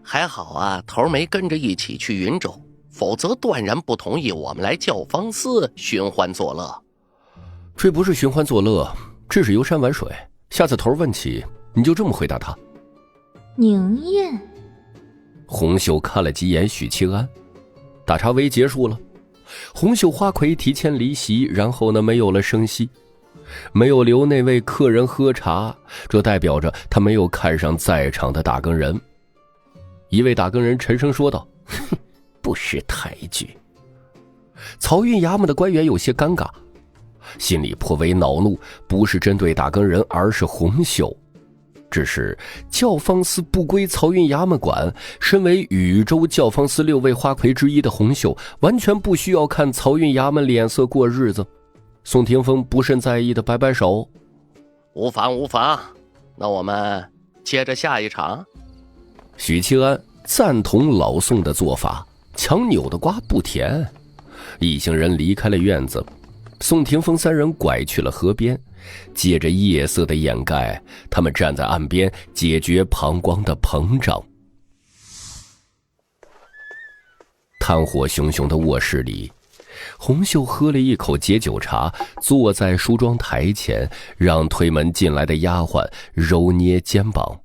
还好啊，头没跟着一起去云州，否则断然不同意我们来教坊司寻欢作乐。”这不是寻欢作乐，这是游山玩水。下次头问起，你就这么回答他。宁燕。红袖看了几眼许七安。打茶围结束了，红袖花魁提前离席，然后呢没有了声息，没有留那位客人喝茶，这代表着他没有看上在场的打更人。一位打更人沉声说道：“哼，不识抬举。”漕运衙门的官员有些尴尬，心里颇为恼怒，不是针对打更人，而是红袖。只是教坊司不归漕运衙门管，身为禹州教坊司6位花魁之一的红袖，完全不需要看漕运衙门脸色过日子。宋廷锋不甚在意的摆摆手：“无妨无妨，那我们接着下一场。”许七安赞同老宋的做法，强扭的瓜不甜。一行人离开了院子，宋廷锋3人拐去了河边，借着夜色的掩盖，他们站在岸边解决膀胱的膨胀。炭火熊熊的卧室里，红袖喝了一口解酒茶，坐在梳妆台前，让推门进来的丫鬟揉捏肩膀。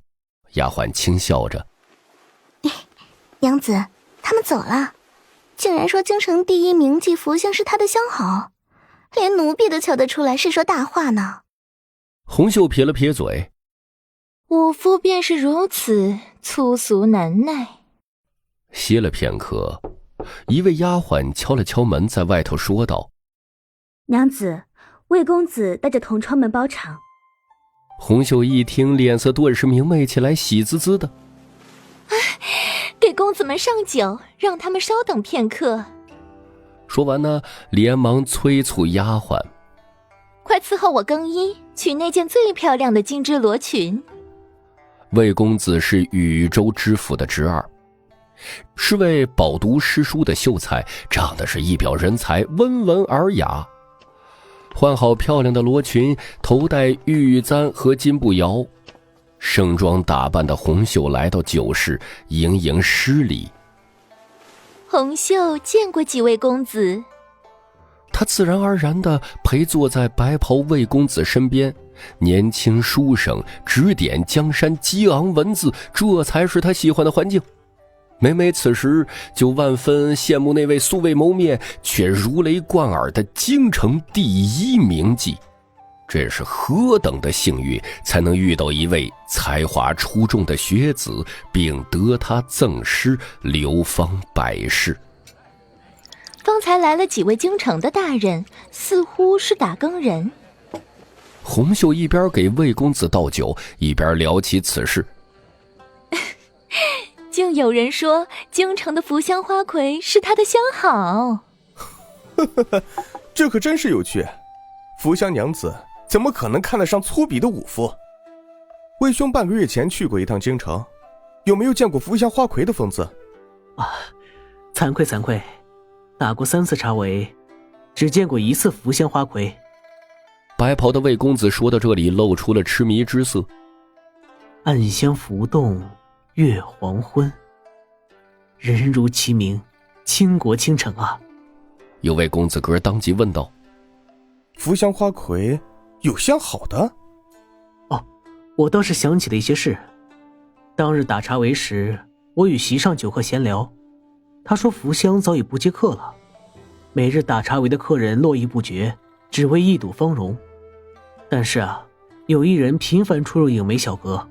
丫鬟轻笑着：娘子，他们走了，竟然说京城第一名妓福香是他的相好，连奴婢都瞧得出来是说大话呢。红袖撇了撇嘴：武夫便是如此粗俗难耐。歇了片刻，一位丫鬟敲了敲门，在外头说道：娘子，魏公子带着同窗们包场。红袖一听，脸色顿时明媚起来，喜滋滋的：给公子们上酒，让他们稍等片刻。说完呢，连忙催促丫鬟：快伺候我更衣，取那件最漂亮的金织罗裙。魏公子是禹州知府的侄儿，是位饱读诗书的秀才，长得是一表人才，温文尔雅。换好漂亮的罗裙，头戴玉簪和金步摇，盛装打扮的红袖来到酒室，盈盈施礼。红袖见过几位公子。他自然而然地陪坐在白袍魏公子身边，年轻书生指点江山，激昂文字，这才是他喜欢的环境。每每此时，就万分羡慕那位素未谋面却如雷贯耳的京城第一名妓。这是何等的幸运，才能遇到一位才华出众的学子，并得他赠诗，流芳百世。方才来了几位京城的大人，似乎是打更人。红袖一边给魏公子倒酒，一边聊起此事。竟有人说京城的福香花魁是他的相好。这可真是有趣，福香娘子怎么可能看得上粗鄙的武夫？魏兄半个月前去过一趟京城，有没有见过福香花魁的疯子？惭愧，打过3次茶围，只见过1次福香花魁。白袍的魏公子说到这里，露出了痴迷之色。暗香浮动，月黄昏，人如其名，倾国倾城啊！有位公子哥当即问道：福香花魁有相好的？我倒是想起了一些事。当日打茶围时，我与席上酒客闲聊，他说福香早已不接客了，每日打茶围的客人络绎不绝，只为一睹芳容。但是有一人频繁出入影梅小阁。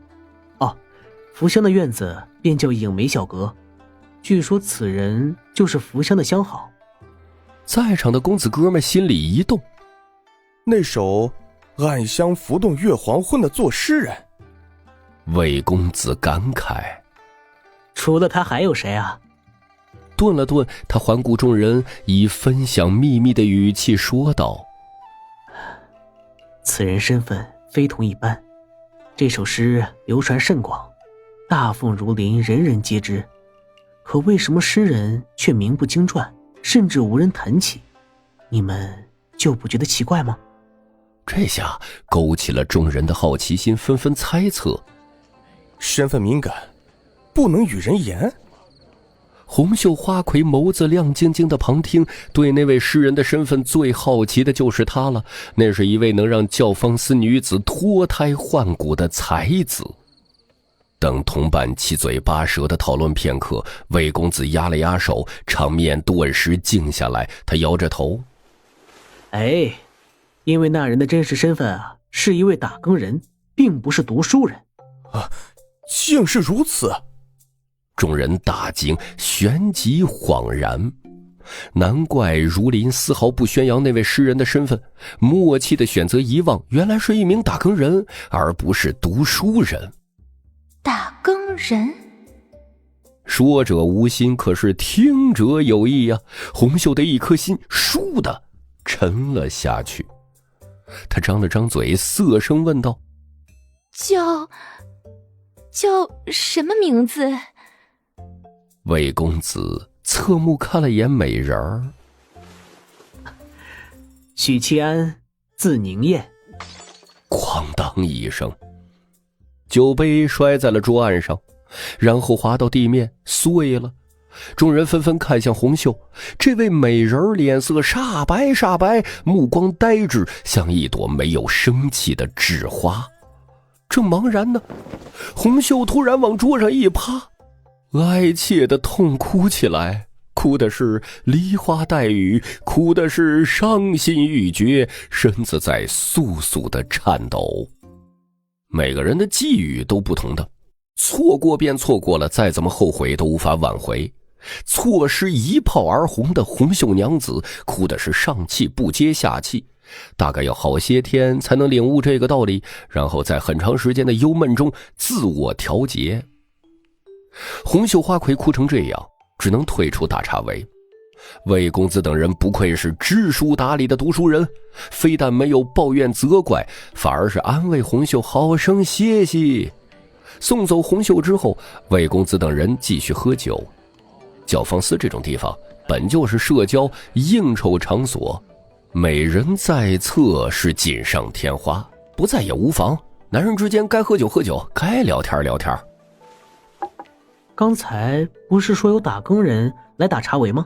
福香的院子便叫影梅小阁，据说此人就是福香的相好。在场的公子哥们心里一动，那首暗香浮动月黄昏的作诗人。魏公子感慨：除了他还有谁啊？顿了顿，他环顾众人，以分享秘密的语气说道：此人身份非同一般，这首诗流传甚广，大凤如林，人人皆知。可为什么诗人却名不经传，甚至无人谈起？你们就不觉得奇怪吗？这下勾起了众人的好奇心，纷纷猜测。身份敏感，不能与人言。红袖花魁眸子亮晶晶的旁听，对那位诗人的身份最好奇的就是他了。那是一位能让教坊司女子脱胎换骨的才子。等同伴七嘴八舌的讨论片刻，魏公子压了压手，场面顿时静下来。他摇着头：因为那人的真实身份是一位打更人，并不是读书人。竟是如此！众人大惊，旋即恍然。难怪如林丝毫不宣扬那位诗人的身份，默契的选择遗忘，原来是一名打更人，而不是读书人。打更人？说者无心，可是听者有意啊！红袖的一颗心倏地沉了下去。他张了张嘴，涩声问道：叫什么名字？魏公子侧目看了眼美人儿。许七安，字宁燕。哐当一声，酒杯摔在了桌案上，然后滑到地面碎了。众人纷纷看向红袖，这位美人脸色煞白煞白，目光呆滞，像一朵没有生气的纸花。正茫然呢，红袖突然往桌上一趴，哀切地痛哭起来，哭的是梨花带雨，哭的是伤心欲绝，身子在簌簌地颤抖。每个人的际遇都不同的，错过便错过了，再怎么后悔都无法挽回。错失一炮而红的红袖娘子哭的是上气不接下气，大概要好些天才能领悟这个道理，然后在很长时间的忧闷中自我调节。红袖花魁哭成这样，只能退出大茶围。魏公子等人不愧是知书达理的读书人，非但没有抱怨责怪，反而是安慰红袖好生歇息。送走红袖之后，魏公子等人继续喝酒。教坊司这种地方本就是社交应酬场所，美人在侧是锦上添花，不在也无妨。男人之间该喝酒喝酒，该聊天聊天。刚才不是说有打更人来打茶围吗？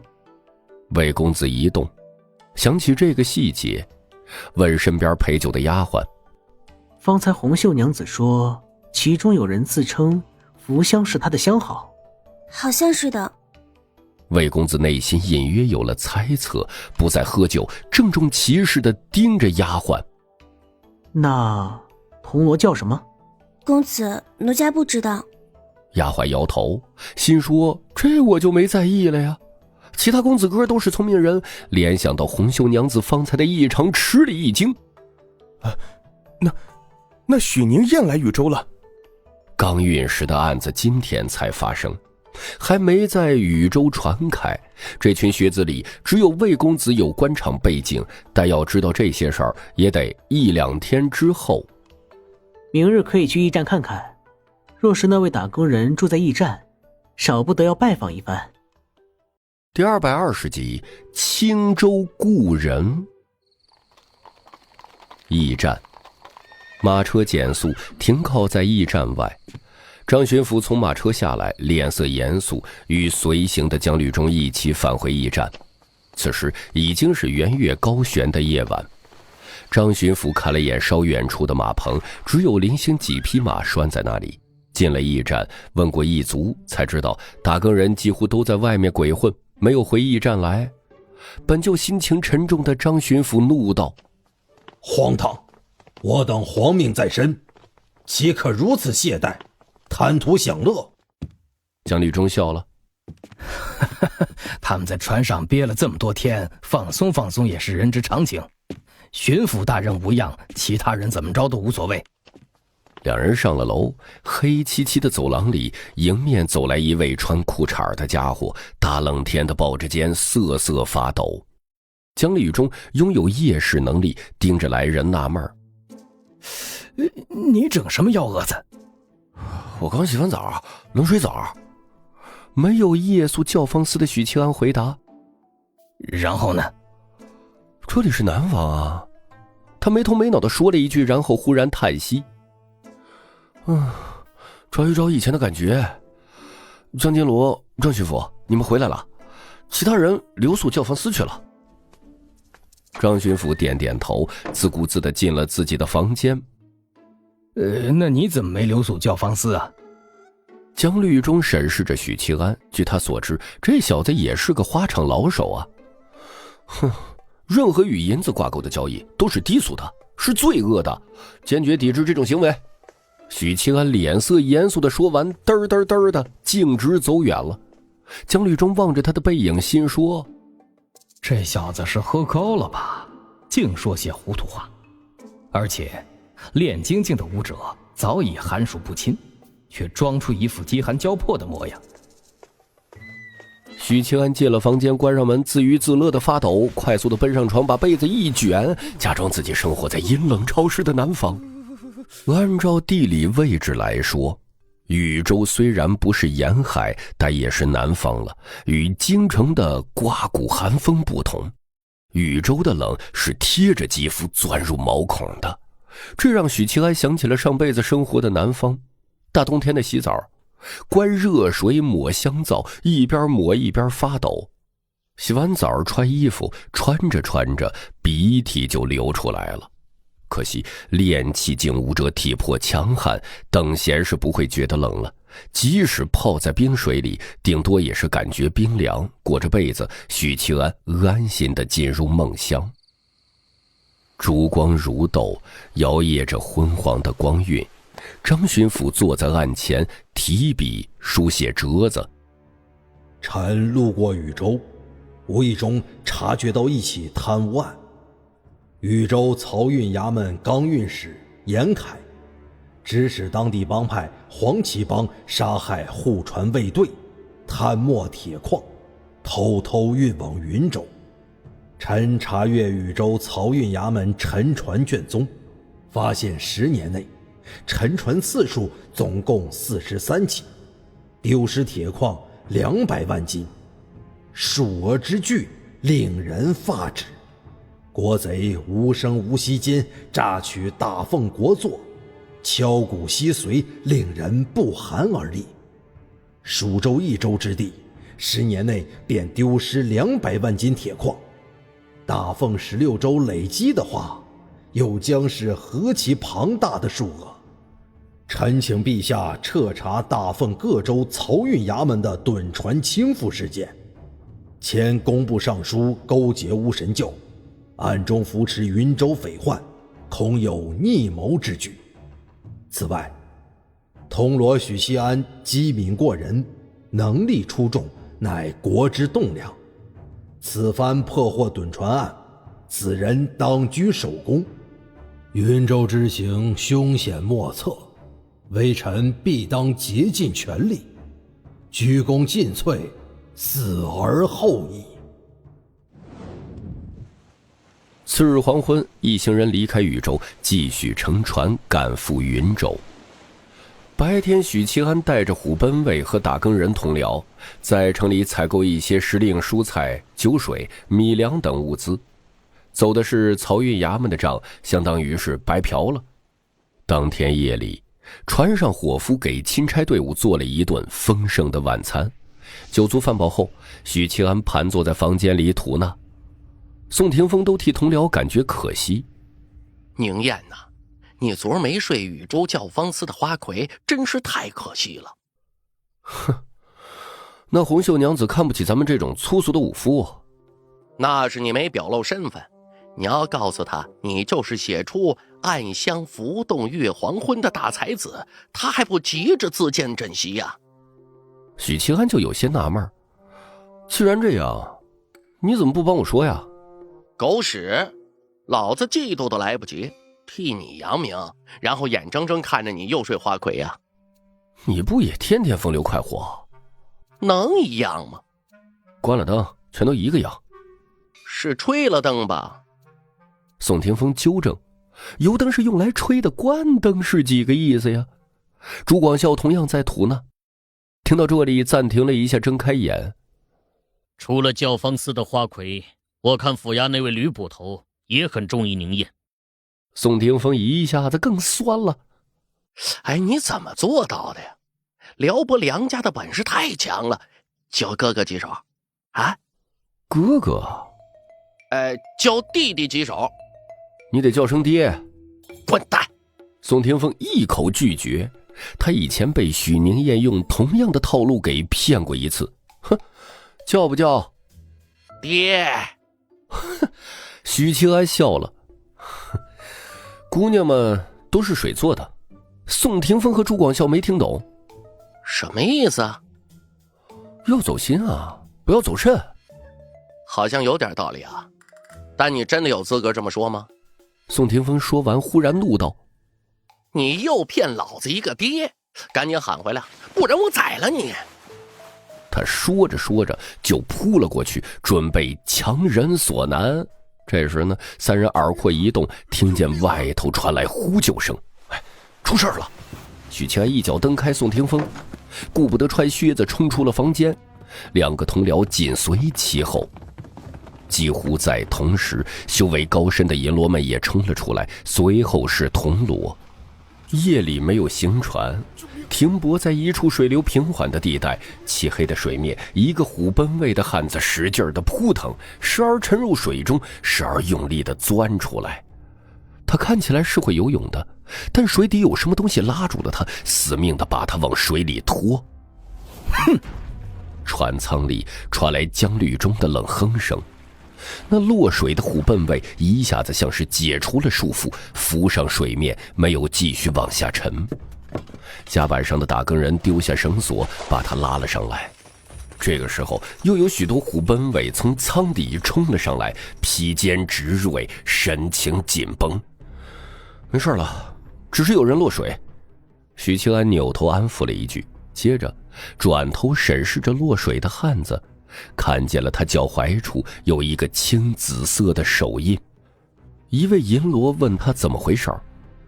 魏公子一动，想起这个细节，问身边陪酒的丫鬟：方才红袖娘子说其中有人自称福香是他的相好。好像是的。魏公子内心隐约有了猜测，不再喝酒，郑重其事地盯着丫鬟。那铜锣叫什么？公子，奴家不知道。丫鬟摇头，心说这我就没在意了呀。其他公子哥都是聪明人，联想到红袖娘子方才的异常，吃了一惊。那许宁燕来禹州了。刚运时的案子今天才发生，还没在禹州传开。这群学子里只有魏公子有官场背景，但要知道这些事儿也得1-2天之后。明日可以去驿站看看，若是那位打更人住在驿站，少不得要拜访一番。第220集，青州故人。驿站，马车减速停靠在驿站外。张巡抚从马车下来，脸色严肃，与随行的江吕中一起返回驿站。此时已经是圆月高悬的夜晚。张巡抚看了眼稍远处的马棚，只有零星几匹马拴在那里。进了驿站，问过驿卒，才知道打更人几乎都在外面鬼混，没有回驿站来。本就心情沉重的张巡抚怒道：荒唐！我等皇命在身，岂可如此懈怠，贪图享乐？江吕中笑了，他们在船上憋了这么多天，放松放松也是人之常情。巡抚大人无恙，其他人怎么着都无所谓。两人上了楼，黑漆漆的走廊里，迎面走来一位穿裤衩的家伙，大冷天的抱着肩，瑟瑟发抖。江吕中拥有夜视能力，盯着来人纳闷：你整什么幺蛾子？我刚洗完澡，冷水澡。没有夜宿教坊司的许清安回答。然后呢？这里是南方啊。他没头没脑地说了一句，然后忽然叹息：找一找以前的感觉。江金罗、张巡抚，你们回来了，其他人留宿教坊司去了。张巡抚点点头，自顾自地进了自己的房间。那你怎么没留宿教坊司啊？江律中审视着许清安，据他所知，这小子也是个花场老手啊。任何与银子挂钩的交易都是低俗的，是罪恶的，坚决抵制这种行为。许清安脸色严肃地说完，嘚嘚嘚的径直走远了。江律中望着他的背影，心说：这小子是喝高了吧，净说些糊涂话。而且练精进的武者早已寒暑不侵，却装出一副饥寒交迫的模样。许清安进了房间，关上门，自娱自乐地发抖，快速地奔上床，把被子一卷，假装自己生活在阴冷潮湿的南方。按照地理位置来说，禹州虽然不是沿海，但也是南方了。与京城的刮骨寒风不同，禹州的冷是贴着肌肤钻入毛孔的，这让许清安想起了上辈子生活的南方。大冬天的洗澡，灌热水抹香皂，一边抹一边发抖。洗完澡穿衣服，穿着穿着鼻涕就流出来了。可惜炼气境武者体魄强悍，等闲是不会觉得冷了，即使泡在冰水里，顶多也是感觉冰凉。裹着被子，许七安安心地进入梦乡。烛光如豆，摇曳着昏黄的光晕。张巡抚坐在案前，提笔书写折子。臣路过禹州，无意中察觉到一起贪污案。禹州漕运衙门钢运使严凯指使当地帮派黄旗帮杀害护船卫队，贪没铁矿，偷偷运往云州。臣查阅禹州漕运衙门沉船卷宗，发现10年内沉船次数总共43起，丢失铁矿200万斤，数额之巨，令人发指。国贼无声无息间榨取大凤国祚，敲鼓吸髓，令人不寒而栗。蜀州1州之地，10年内便丢失200万斤铁矿，大凤16州累积的话，又将是何其庞大的数额。臣请陛下彻查大凤各州漕运衙门的趸船倾覆事件。前工部尚书勾结巫神教，暗中扶持云州匪患，恐有逆谋之举。此外，铜锣许西安机敏过人，能力出众，乃国之栋梁。此番破获趸船案，此人当居首功。云州之行凶险莫测，微臣必当竭尽全力，鞠躬尽瘁，死而后已。次日黄昏，一行人离开禹州，继续乘船赶赴云州。白天，许七安带着虎贲卫和打更人同僚，在城里采购一些时令蔬菜、酒水、米粮等物资。走的是漕运衙门的账，相当于是白嫖了。当天夜里，船上伙夫给钦差队伍做了一顿丰盛的晚餐。酒足饭饱后，许七安盘坐在房间里吐纳。宋廷峰都替同僚感觉可惜。宁燕呐，你昨儿没睡禹州教坊司的花魁，真是太可惜了。哼，那红袖娘子看不起咱们这种粗俗的武夫。那是你没表露身份，你要告诉他，你就是写出暗香浮动月黄昏的大才子，他还不急着自荐枕席呀？许七安就有些纳闷，既然这样，你怎么不帮我说呀？狗屎，老子嫉妒都来不及，替你扬名，然后眼睁睁看着你又睡花魁呀？你不也天天风流快活？能一样吗？关了灯，全都一个样。是吹了灯吧？宋廷峰纠正，油灯是用来吹的，关灯是几个意思呀？朱广孝同样在吐纳，听到这里暂停了一下，睁开眼。除了教坊司的花魁，我看府衙那位吕捕头也很中意宁燕。宋廷峰一下子更酸了。哎，你怎么做到的呀？撩拨梁家的本事太强了，教哥哥几手啊？哥哥？教弟弟几手？你得叫声爹。滚蛋！宋廷峰一口拒绝。他以前被许宁燕用同样的套路给骗过一次。哼，叫不叫？爹。许七安笑了。姑娘们都是水做的。宋廷峰和朱广孝没听懂。什么意思啊？要走心啊，不要走肾。好像有点道理啊，但你真的有资格这么说吗？宋廷峰说完忽然怒道：你又骗老子一个爹，赶紧喊回来，不然我宰了你！他说着说着就扑了过去，准备强人所难。这时呢，三人耳廓一动，听见外头传来呼救声。出事了！许七安一脚蹬开宋廷峰，顾不得穿靴子冲出了房间，两个同僚紧随其后。几乎在同时，修为高深的阎罗们也冲了出来，随后是铜锣。夜里没有行船，停泊在一处水流平缓的地带，漆黑的水面，一个虎贲卫的汉子使劲地扑腾，时而沉入水中，时而用力地钻出来。他看起来是会游泳的，但水底有什么东西拉住了他，死命地把他往水里拖。哼！船舱里传来江律中的冷哼声。那落水的虎贲卫一下子像是解除了束缚，浮上水面，没有继续往下沉。甲板上的打更人丢下绳索，把他拉了上来。这个时候，又有许多虎贲卫从舱底冲了上来，披肩执锐，神情紧绷。没事了，只是有人落水。许清安扭头安抚了一句，接着转头审视着落水的汉子，看见了他脚踝处有一个青紫色的手印。一位银罗问他怎么回事，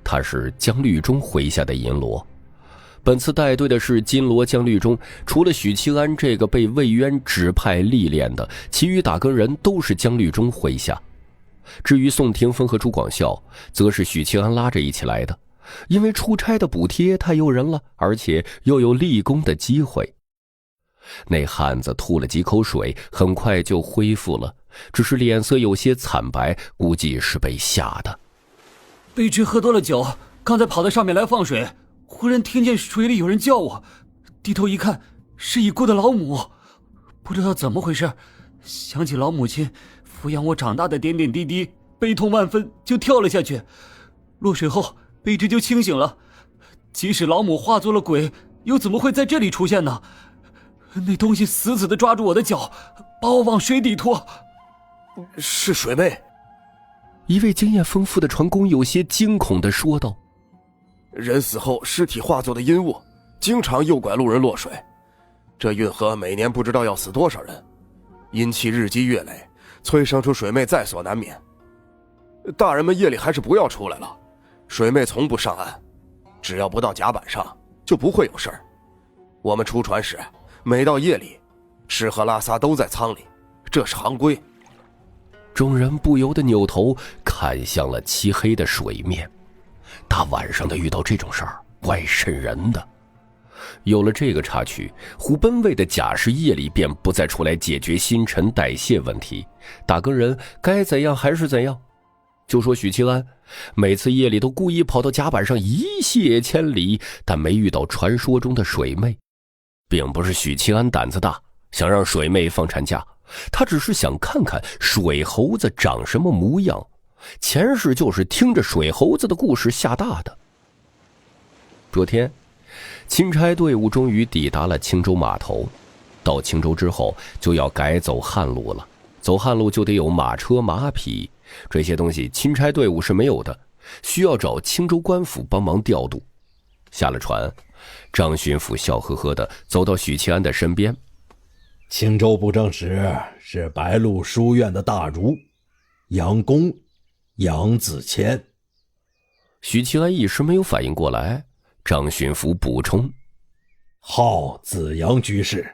他是江律中麾下的银罗。本次带队的是金罗江律中，除了许清安这个被魏渊指派历练的，其余打更人都是江律中麾下。至于宋霆锋和朱广孝，则是许清安拉着一起来的，因为出差的补贴太诱人了，而且又有立功的机会。那汉子吐了几口水，很快就恢复了，只是脸色有些惨白，估计是被吓的。卑职喝多了酒，刚才跑到上面来放水，忽然听见水里有人叫我，低头一看，是已故的老母，不知道怎么回事，想起老母亲抚养我长大的点点滴滴，悲痛万分，就跳了下去。落水后，卑职就清醒了。即使老母化作了鬼，又怎么会在这里出现呢？那东西死死地抓住我的脚，把我往水底拖。是水妹。一位经验丰富的船工有些惊恐地说道：人死后尸体化作的阴雾，经常诱拐路人落水。这运河每年不知道要死多少人，阴气日积月累，催生出水妹在所难免。大人们夜里还是不要出来了，水妹从不上岸，只要不到甲板上就不会有事儿。我们出船时每到夜里，吃喝拉撒都在舱里，这是行规。众人不由得扭头看向了漆黑的水面，大晚上的遇到这种事儿，怪瘆人的。有了这个插曲，虎贲卫的甲士夜里便不再出来解决新陈代谢问题，打更人该怎样还是怎样。就说许清安，每次夜里都故意跑到甲板上一泻千里，但没遇到传说中的水妹。并不是许清安胆子大，想让水妹放产假，他只是想看看水猴子长什么模样。前世就是听着水猴子的故事下大的。昨天，钦差队伍终于抵达了青州码头。到青州之后，就要改走旱路了。走旱路就得有马车、马匹，这些东西钦差队伍是没有的，需要找青州官府帮忙调度。下了船，张巡抚笑呵呵地走到许清安的身边。青州布政使是白鹿书院的大儒杨公杨子谦。许清安一时没有反应过来，张巡抚补充：号子阳居士。